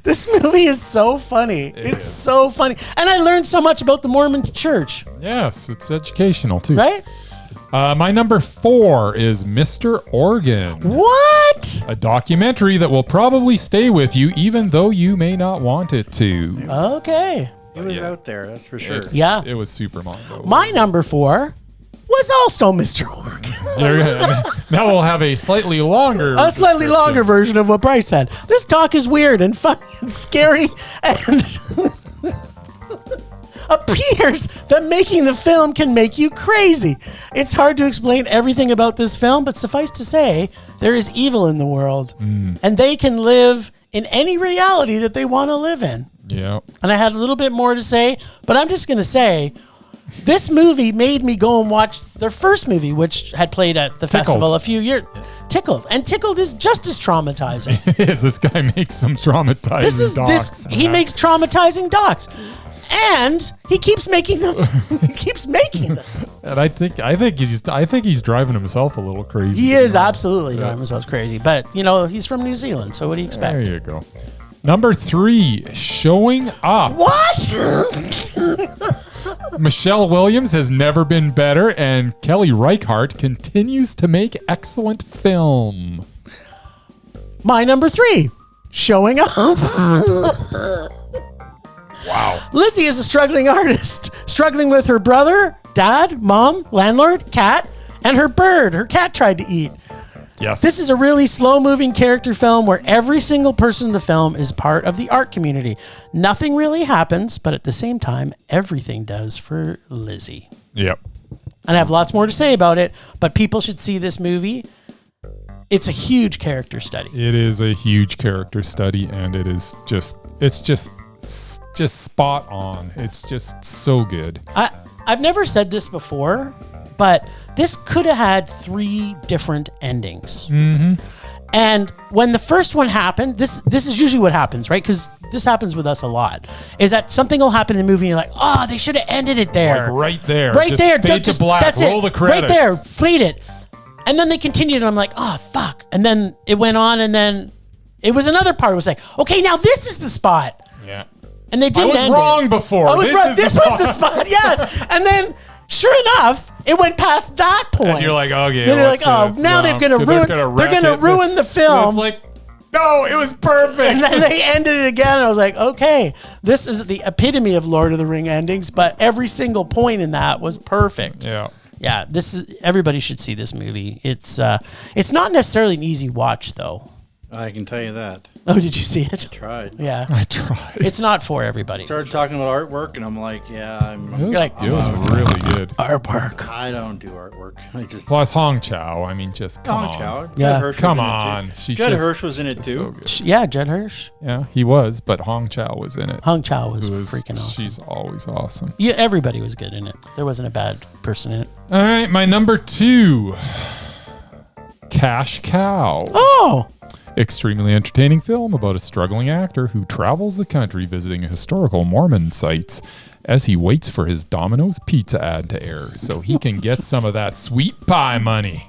This movie is so funny. It's so funny. And I learned so much about the Mormon Church, Yes, it's educational too. right? My number 4 is Mr. Organ, What? a documentary that will probably stay with you even though you may not want it to. Okay. It was out there, that's for sure. Yeah. It was super Mondo. My number 4 was also Mr. Organ. Now we'll have a slightly longer A slightly description. longer version of what Bryce said. This talk is weird and funny and scary and appears that making the film can make you crazy. It's hard to explain everything about this film, but suffice to say, there is evil in the world and they can live in any reality that they want to live in. Yeah. And I had a little bit more to say, but I'm just going to say This movie made me go and watch their first movie, which had played at the festival a few years. Tickled. And Tickled is just as traumatizing. It is. This guy makes some traumatizing docs. He makes traumatizing docs. And he keeps making them. And I think he's driving himself a little crazy. He is absolutely driving himself crazy. But, he's from New Zealand, so what do you expect? There you go. Number 3, Showing Up. What? Michelle Williams has never been better, and Kelly Reichardt continues to make excellent film. My number 3, Showing Up. Wow. Lizzie is a struggling artist, struggling with her brother, dad, mom, landlord, cat, and her bird her cat tried to eat. Yes. This is a really slow-moving character film where every single person in the film is part of the art community. Nothing really happens, but at the same time, everything does for Lizzie. Yep. And I have lots more to say about it, but people should see this movie. It's a huge character study. It is a huge character study, and it's just spot on. It's just so good. I've never said this before, but this could have had 3 different endings. Mm-hmm. And when the first one happened, this is usually what happens, right? Because this happens with us a lot. Is that something will happen in the movie and you're like, oh, they should have ended it there. Like right there. Right just there. Fade to black. That's Roll it. the credits. Right there. Fade it. And then they continued and I'm like, oh, fuck. And then it went on and then it was another part. It was like, okay, now this is the spot. Yeah. And they didn't I was wrong before. I was wrong. This was the spot, yes. And then, sure enough, it went past that point. And you're like, okay. Then you're like, oh, now they're going to ruin the film. It's like, no, it was perfect. And then they ended it again. And I was like, okay, this is the epitome of Lord of the Ring endings, but every single point in that was perfect. Yeah. Yeah, everybody should see this movie. It's not necessarily an easy watch, though. I can tell you that. Oh, did you see it? I tried. Yeah. I tried. It's not for everybody. Started talking about artwork, and I'm like, yeah, It was really good. Artwork. I don't do artwork. I just Plus Hong Chow. I mean, just come on. Chow. Yeah. Judd Hirsch Come was in it, on. too. She's Judd just- Hirsch was in it she's so too. good. Yeah, Judd Hirsch. Yeah, he was, but Hong Chow was in it. Hong Chow was Who freaking awesome. She's always awesome. Yeah, everybody was good in it. There wasn't a bad person in it. All right, my number 2, Cash Cow. Oh, Extremely entertaining film about a struggling actor who travels the country visiting historical Mormon sites as he waits for his Domino's pizza ad to air so he can get some of that sweet pie money.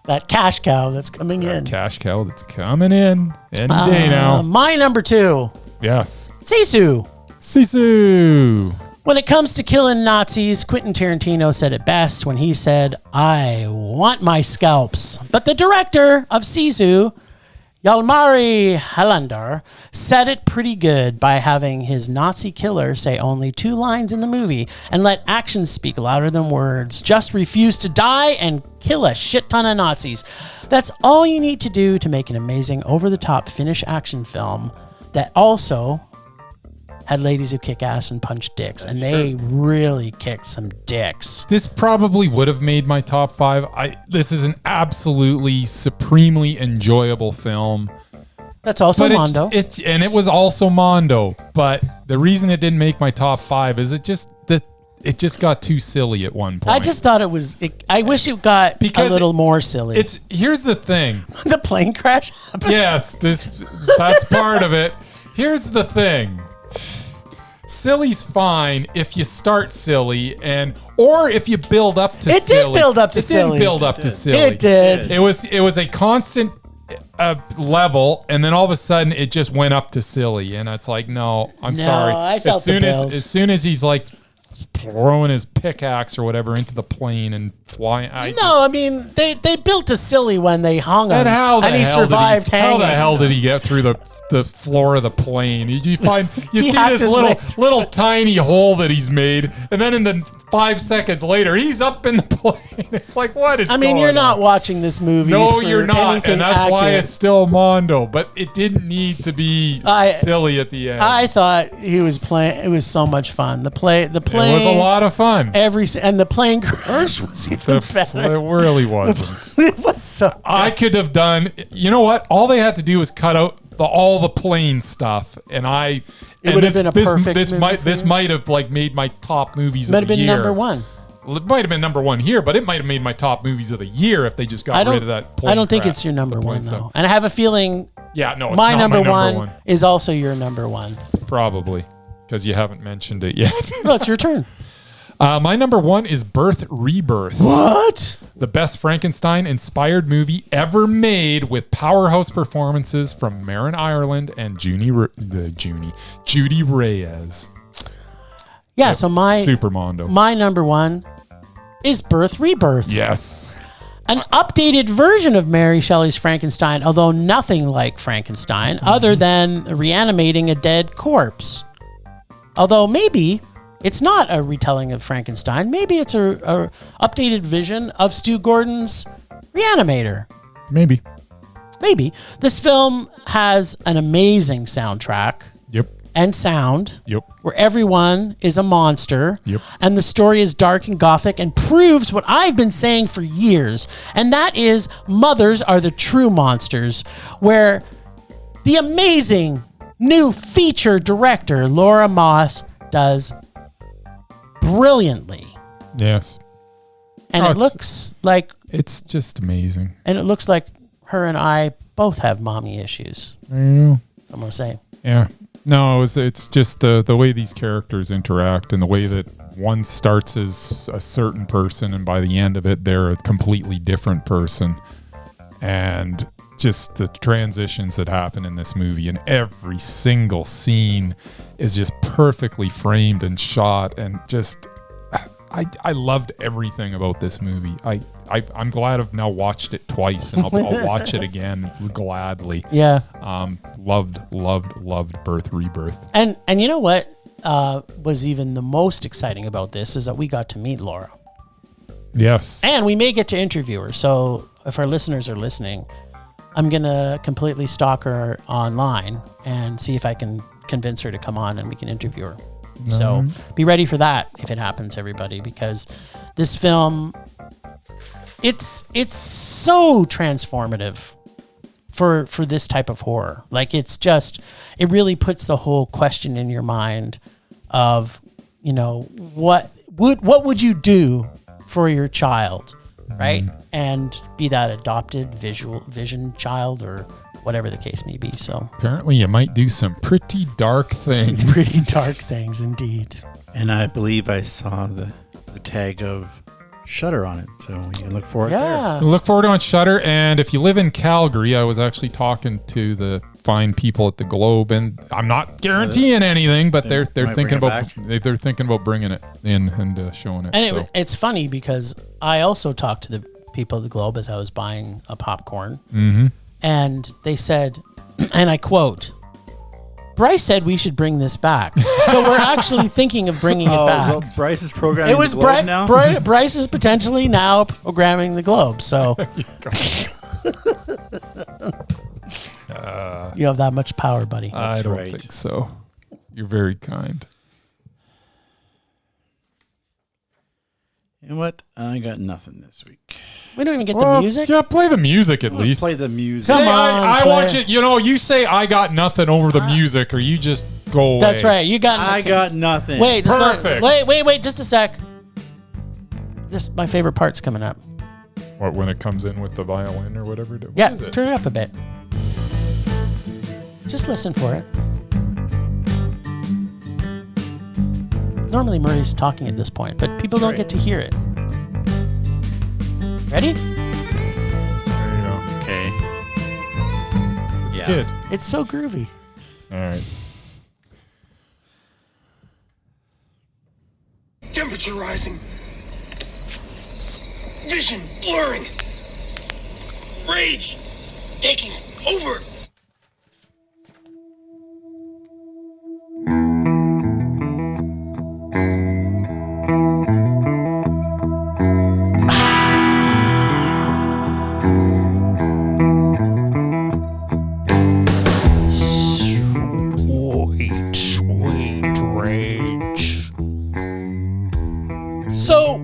that cash cow that's coming in. Cash cow that's coming in any day now. My number 2, Yes. Sisu. Sisu. When it comes to killing Nazis, Quentin Tarantino said it best when he said, I want my scalps. But the director of Sisu, Jalmari Helander, said it pretty good by having his Nazi killer say only 2 lines in the movie and let actions speak louder than words. Just refuse to die and kill a shit ton of Nazis. That's all you need to do to make an amazing, over-the-top Finnish action film that also had ladies who kick ass and punch dicks. And they really kicked some dicks. This probably would have made my top 5. This is an absolutely supremely enjoyable film. That's also But Mondo. it was also Mondo. But the reason it didn't make my top 5 is it just got too silly at one point. I just thought it was. I wish it got Because a little more silly. Here's the thing. The plane crash happens. Yes, that's part of it. Here's the thing. Silly's fine if you start silly or if you build up to silly. It did build up to silly. It didn't build up to silly. It did. It was a constant level, and then all of a sudden it just went up to silly, and it's like, no, I'm sorry. I felt the build. As soon as he's like throwing his pickaxe or whatever into the plane and flying. I mean they built to silly when they hung him, And he survived hanging. How the hell did he get through the floor of the plane? You see hacked this his way. little tiny hole that he's made, and then in the 5 seconds later, he's up in the plane. It's like, what is? I mean, you're not watching this movie. No, for you're not, anything and that's why accurate. it's still Mondo. But it didn't need to be silly at the end. I thought he was playing. It was so much fun. The plane. It was a lot of fun. And the plane crash was even better. It really wasn't. It was so. I could have done. You know what? All they had to do was cut out all the plane stuff, and It would have been a perfect This movie might for this you? might have like made my top movies Might of have the been year. number one. Well, it might have been number one here, but it might have made my top movies of the year if they just got rid of that plane I don't think crap, it's your number the plane one, stuff. though. And I have a feeling Yeah, no, it's my not number, my one is also your number one. Probably, because you haven't mentioned it yet. Well, it's your turn. My number one is Birth Rebirth. What? The best Frankenstein-inspired movie ever made, with powerhouse performances from Marin Ireland and Judy Reyes. Yeah, so my Supermondo. my number one is Birth Rebirth. Yes. An updated version of Mary Shelley's Frankenstein, although nothing like Frankenstein, other than reanimating a dead corpse. Although maybe it's not a retelling of Frankenstein. Maybe it's a updated vision of Stu Gordon's Reanimator. Maybe. Maybe. This film has an amazing soundtrack. Yep. And sound. Yep. Where everyone is a monster. Yep. And the story is dark and gothic and proves what I've been saying for years. And that is mothers are the true monsters. Where the amazing new feature director, Laura Moss, does brilliantly. Yes. And it looks like... It's just amazing. And it looks like her and I both have mommy issues. There you go. I'm going to say. Yeah. No, it's just the way these characters interact and the way that one starts as a certain person and by the end of it, they're a completely different person. And just the transitions that happen in this movie, and every single scene is just perfectly framed and shot, and just I loved everything about this movie. I'm glad I've now watched it twice, and I'll watch it again gladly. Yeah. Loved Birth Rebirth. And you know what was even the most exciting about this is that we got to meet Laura. Yes. And we may get to interview her. So if our listeners are listening, I'm going to completely stalk her online and see if I can convince her to come on and we can interview her. So be ready for that if it happens, everybody, because this film, it's so transformative for this type of horror. Like it really puts the whole question in your mind of, you know, what would you do for your child, right? And be that adopted vision child or whatever the case may be. So apparently you might do some pretty dark things. Pretty dark things indeed. And I believe I saw the tag of Shudder on it, so you can look for it there. Look forward to it on Shudder. And if you live in Calgary, I was actually talking to the fine people at the Globe, and I'm not guaranteeing anything, but they're thinking about bringing it in and showing it. And it's funny because I also talked to the people at the Globe as I was buying a popcorn, and they said, and I quote, Bryce said we should bring this back. So we're actually thinking of bringing it back. So Bryce is programming It was the Globe now? Bryce is potentially now programming the Globe. So you have that much power, buddy. I don't think so. You're very kind. You know what? I got nothing this week. We don't even get the music? Yeah, play the music at least. Play the music. Come on, I play want it. you say I got nothing over the music, or you just go away. That's right. You got I got nothing. Wait, Perfect. Wait, just a sec. This my favorite part's coming up. What, when it comes in with the violin or whatever? What Yeah, is it? turn it up a bit. Just listen for it. Normally Murray's talking at this point, but people don't get to hear it. Ready? There you go. Okay. It's Yeah. good. It's so groovy. All right. Temperature rising. Vision blurring. Rage taking over. Sweet rage. So,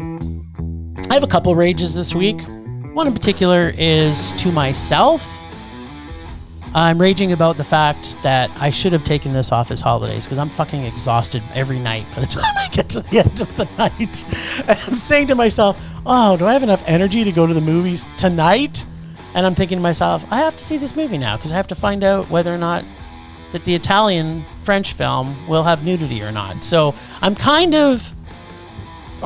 I have a couple rages this week. One in particular is to myself. I'm raging about the fact that I should have taken this off as holidays because I'm fucking exhausted every night by the time I get to the end of the night. And I'm saying to myself, oh, do I have enough energy to go to the movies tonight? And I'm thinking to myself, I have to see this movie now because I have to find out whether or not that the Italian-French film will have nudity or not. So I'm kind of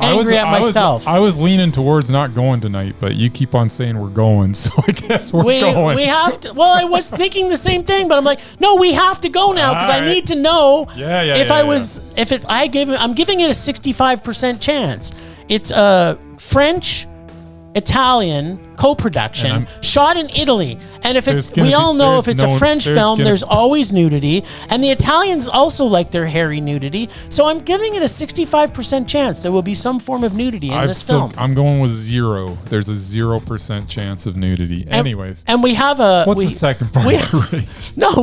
angry at myself. I was leaning towards not going tonight, but you keep on saying we're going, so I guess we're going. We have to. Well, I was thinking the same thing, but I'm like, no, we have to go now because I need to know I'm giving it a 65% chance. It's a French-Italian co-production shot in Italy, and if it's a French film, there's always nudity, and the Italians also like their hairy nudity, so I'm giving it a 65% chance there will be some form of nudity in this film. I'm going with 0. There's a 0% chance of nudity. Anyways, and we have the second part of the rage? No,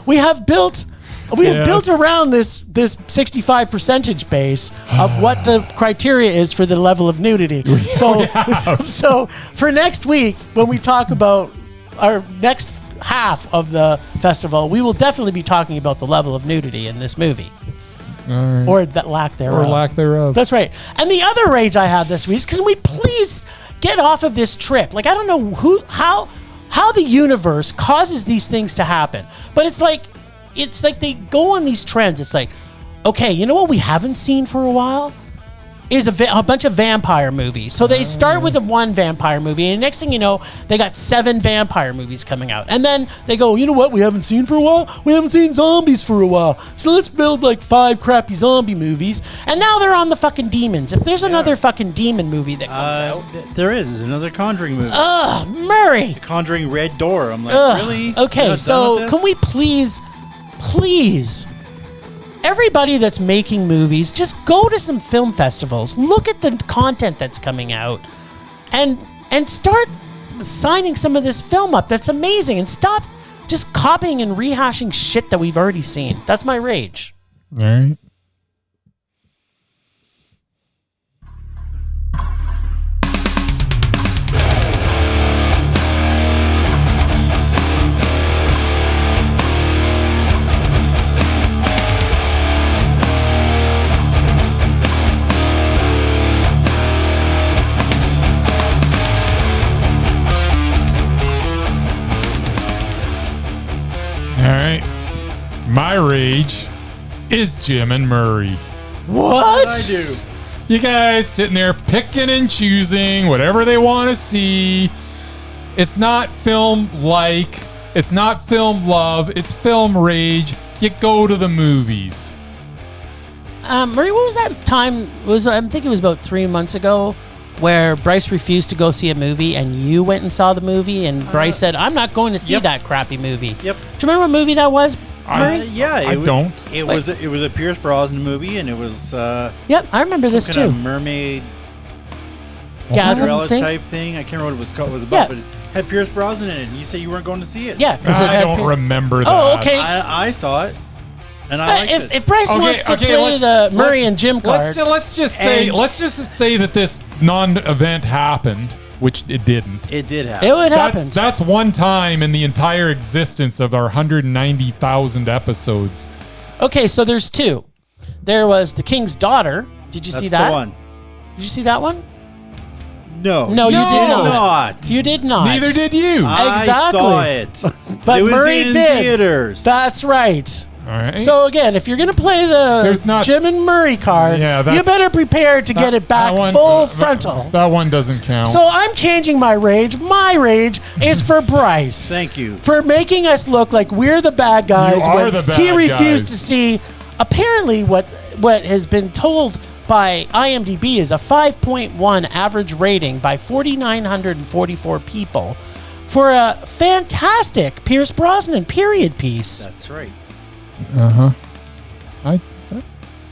we have built around this 65% base of what the criteria is for the level of nudity. So for next week, when we talk about our next half of the festival, we will definitely be talking about the level of nudity in this movie. All right. Or that lack thereof. That's right. And the other rage I have this week is, can we please get off of this trip? Like, I don't know how the universe causes these things to happen, but it's like they go on these trends. It's like, okay, you know what we haven't seen for a while is a bunch of vampire movies. So they start with one vampire movie, and next thing you know, they got 7 vampire movies coming out. And then they go, you know what we haven't seen for a while? We haven't seen zombies for a while. So let's build like 5 crappy zombie movies. And now they're on the fucking demons. If there's another fucking demon movie that comes out. There is. There's another Conjuring movie. Ugh, Murray. The Conjuring Red Door. I'm like, really? Okay, so can we please, everybody that's making movies, just go to some film festivals, look at the content that's coming out, and start signing some of this film up. That's amazing, and stop just copying and rehashing shit that we've already seen. That's my rage. All right. All right. My rage is Jim and Murray. What? I do. You guys sitting there picking and choosing whatever they want to see. It's not film like. It's not film love. It's film rage. You go to the movies. Murray, what was that time? I think it was about 3 months ago where Bryce refused to go see a movie and you went and saw the movie, and Bryce said, I'm not going to see that crappy movie. Yep. Do you remember what movie that was, Murray? I don't. It was a Pierce Brosnan movie, and it was yep, I remember this kind too. of mermaid Gasm Cinderella thing? type thing. I can't remember what it was about, but it had Pierce Brosnan in it, and you say you weren't going to see it. Yeah, because I don't remember that. Oh, okay. I saw it, and I liked it. If Bryce wants to play the Murray and Jim card, let's just say that this non-event happened, which it didn't. It did happen. it happened. That's one time in the entire existence of our 190,000 episodes. Okay, so there's 2. There was The King's Daughter. Did you see that? The one. Did you see that one? No, you did not. You did not. Neither did you. Exactly. I saw it. But it was Murray in did. theaters. That's right. All right. So again, if you're going to play the Jim and Murray card, you better prepare to get it back full frontal. That one doesn't count. So I'm changing my rage. My rage is for Bryce. Thank you. For making us look like we're the bad guys. You are the bad he refused guys. to see, apparently, what has been told by IMDb is a 5.1 average rating by 4,944 people for a fantastic Pierce Brosnan period piece. That's right.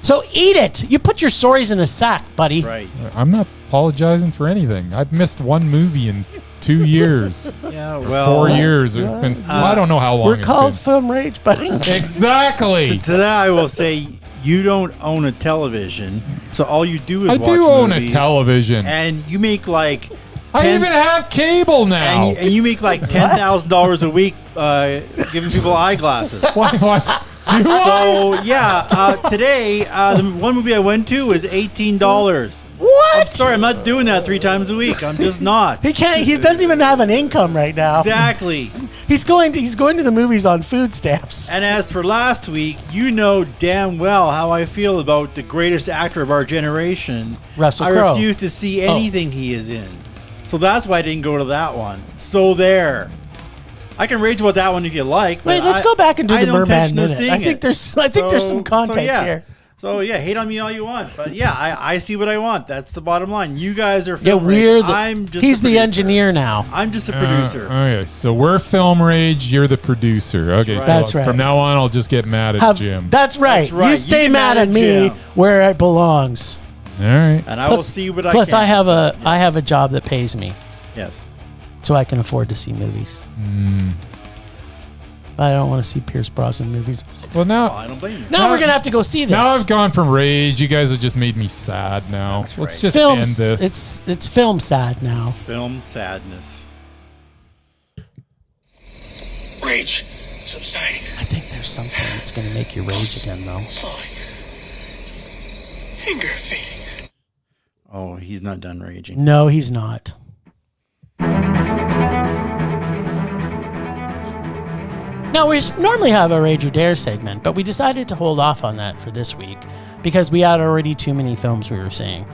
So eat it. You put your sorries in a sack, buddy. Right. I'm not apologizing for anything. I've missed one movie in 2 years. Yeah, well. 4 years. It's been, I don't know how long We're it's called been. film rage, buddy. Exactly. To that, I will say, you don't own a television, so all you do is I watch do own a movies, television. and you make like I even have cable now. and you make like $10,000 a week giving people eyeglasses. Why? Do I? So yeah, today the one movie I went to was $18. What? I'm sorry, I'm not doing that 3 times a week. I'm just not. He can't. He doesn't even have an income right now. Exactly. He's going to the movies on food stamps. And as for last week, you know damn well how I feel about the greatest actor of our generation. Russell I Crowe. refuse to see anything he is in. So that's why I didn't go to that one. So there. I can rage about that one if you like. Wait, but let's go back and do I the no Merman intention of Minute. seeing I think it. there's some context here. So yeah, hate on me all you want, but yeah, I see what I want. That's the bottom line. You guys are Yeah, film rage. he's the engineer now. I'm just a producer. Okay, so we're film rage. You're the producer. Okay, right. so That's right. from now on, I'll just get mad at Jim. That's right. That's right. You You stay get mad at me Jim. where it belongs. All right. And I will see what I can. Plus, I have a job that pays me, Yes. so I can afford to see movies. But I don't want to see Pierce Brosnan movies. Well, Oh, I don't blame you. Now we're gonna have to go see this. Now I've gone from rage. You guys have just made me sad. Now That's let's right. just film. end this. It's film sad now. Film sadness. Rage subsiding. I think there's something that's gonna make you rage again, though. Slowing. Anger fading. Oh, he's not done raging. No, he's not. Now, we normally have a Rage or Dare segment, but we decided to hold off on that for this week because we had already too many films we were seeing.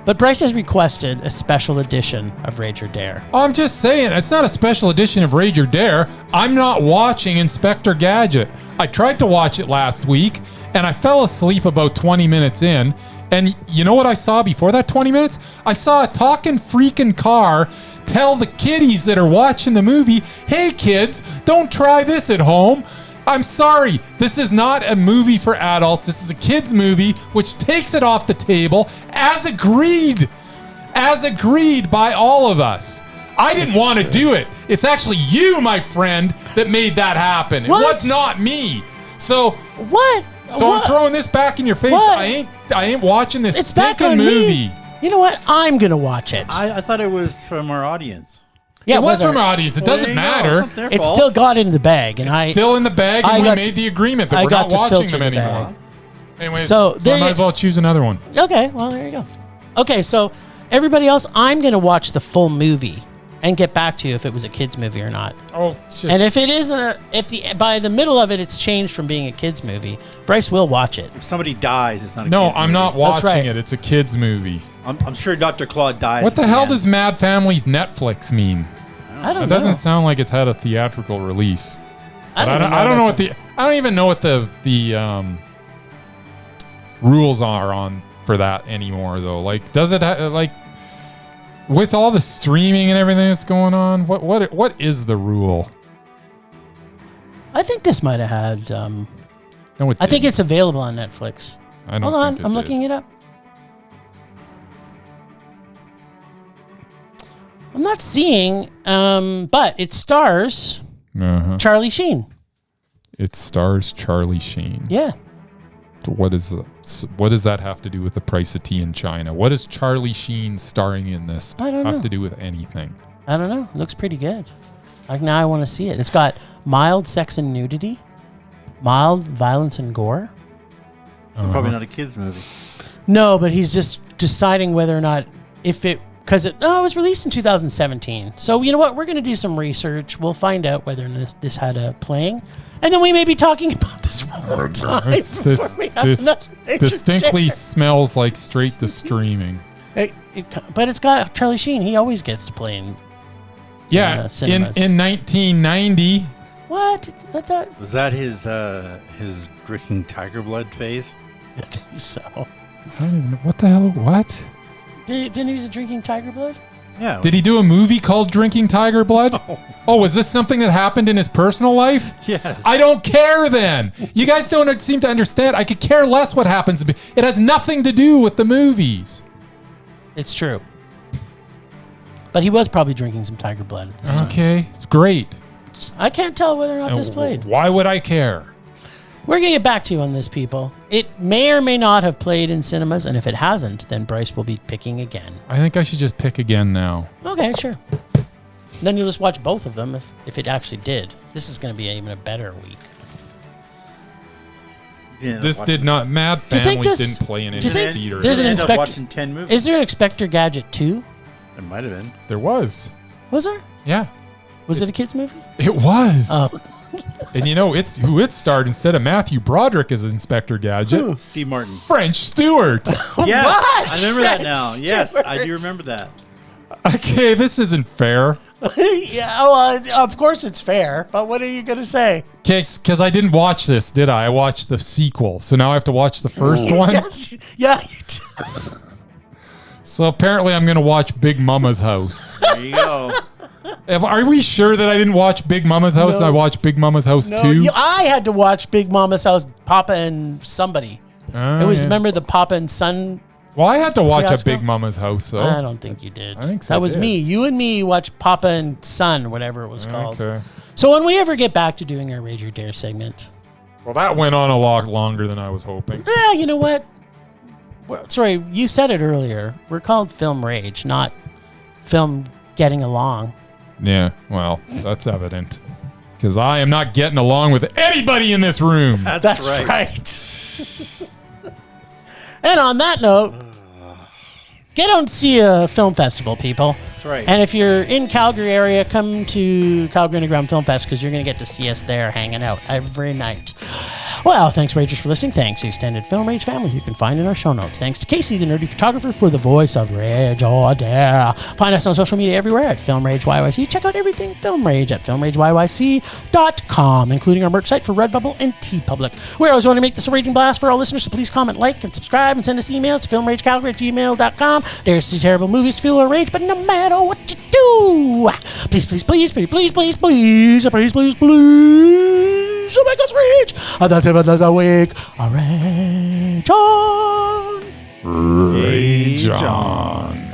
But Bryce has requested a special edition of Rage or Dare. I'm just saying, it's not a special edition of Rage or Dare. I'm not watching Inspector Gadget. I tried to watch it last week, and I fell asleep about 20 minutes in. And you know what I saw before that 20 minutes? I saw a talking freaking car tell the kiddies that are watching the movie, hey kids, don't try this at home. I'm sorry, this is not a movie for adults. This is a kids movie, which takes it off the table as agreed by all of us. I didn't want to do it. It's actually you, my friend, that made that happen. It What? was not me. So What? so What? I'm throwing this back in your face. What? I ain't watching this It's back stinking on movie. me. You know what? I'm gonna watch it. I thought it was from our audience. It was our- from our audience. It Well, doesn't there you go. matter. It's not their It fault. still got into the bag, and I Still in the bag, I and we got made to- the agreement that I we're got not to watching filter them the anymore. bag. Anyways, So so there I might you- as well choose another one. Okay, well there you go. Okay, so everybody else, I'm gonna watch the full movie and get back to you if it was a kids movie or not. Oh, it's just, And if it isn't, by the middle of it, it's changed from being a kids movie, Bryce will watch it. If somebody dies, it's not a no, kid's I'm movie. not watching right. it. It's a kids movie. I'm sure Dr. Claude dies. What at the hell end. does Mad Family's Netflix mean? I don't It know. doesn't sound like it's had a theatrical release. But I don't know what that's I don't even know what the rules are on for that anymore though. Like, does it like with all the streaming and everything that's going on? What is the rule? I think this might have had. No, it I think didn't. it's available on Netflix. I don't Hold on, think it I'm did. looking it up. I'm not seeing, but it stars Uh-huh. Charlie Sheen. It stars Charlie Sheen. Yeah. What does that have to do with the price of tea in China? What does Charlie Sheen starring in this I don't have know. to do with anything? I don't know. It looks pretty good. Like now I want to see it. It's got mild sex and nudity, mild violence and gore. So probably not a kid's movie. No, but he's just deciding whether or not because it was released in 2017. So you know what? We're going to do some research. We'll find out whether this had a playing, and then we may be talking about this one more time. This before we have another major distinctly dare. smells like straight to streaming. But it's got Charlie Sheen. He always gets to play in. Yeah, in cinemas. 1990. What? I thought Was that his drinking tiger blood phase? I think so. I don't even know what the hell. What Didn't he use a drinking tiger blood? Yeah. did he do a movie called Drinking Tiger Blood? Oh, was this something that happened in his personal life? Yes. I don't care then. You guys don't seem to understand. I could care less what happens. It has nothing to do with the movies. It's true. But he was probably drinking some tiger blood at this time. Okay, it's great. I can't tell whether or not this played. Why would I care? We're going to get back to you on this, people. It may or may not have played in cinemas, and if it hasn't, then Bryce will be picking again. I think I should just pick again now. Okay, sure. Then you'll just watch both of them if it actually did. This is going to be even a better week. This did not. Mad Do you think Families this- didn't play in do you any think theater. there's an End up Inspector- watching 10 movies. Is there an Inspector Gadget 2? There might have been. There was. Was there? Yeah, Was it a kid's movie? it was. Oh. And you know, it's who it starred instead of Matthew Broderick as Inspector Gadget. Steve Martin. French Stewart. Yes, What? I remember that now. French Yes, I do Stewart. remember that. Okay, this isn't fair. Yeah, well, of course it's fair, but what are you going to say? Because I didn't watch this, did I? I watched the sequel, so now I have to watch the first one. Yes, yeah, you do. So apparently, I'm going to watch Big Mama's House. There you go. Are we sure that I didn't watch Big Mama's House? No. I watched Big Mama's House too. I had to watch Big Mama's House, Papa and somebody. Oh, It was, yeah. remember the Papa and Son? Well, I had to watch Fiasco? a Big Mama's House, though. I don't think you did. I think so, That I was did. me. You and me watched Papa and Son, whatever it was called. Okay. So when we ever get back to doing our Rage or Dare segment, Well, that went on a lot longer than I was hoping. you know what? Sorry, you said it earlier. We're called Film Rage, not Film Getting Along. Yeah, well, that's evident. Because I am not getting along with anybody in this room. That's right. And on that note, get out and see a film festival, people. That's right. And if you're in Calgary area, come to Calgary Underground Film Fest because you're going to get to see us there hanging out every night. Well, thanks, Ragers, for listening. Thanks, the extended Film Rage family you can find in our show notes. Thanks to Casey, the nerdy photographer, for the voice of Rage or Dare. Find us on social media everywhere at Film Rage YYC. Check out everything Film Rage at filmrageyyc.com, including our merch site for Redbubble and TeePublic. We always want to make this a raging blast for our listeners, so please comment, like, and subscribe, and send us emails to filmragecalgary@gmail.com. Dare to see terrible movies, feel our rage, but no matter what you do, please, please, please, please, please, please, please, please, please, please, so make us rage. That's it, that's a week. A rage on. Rage on.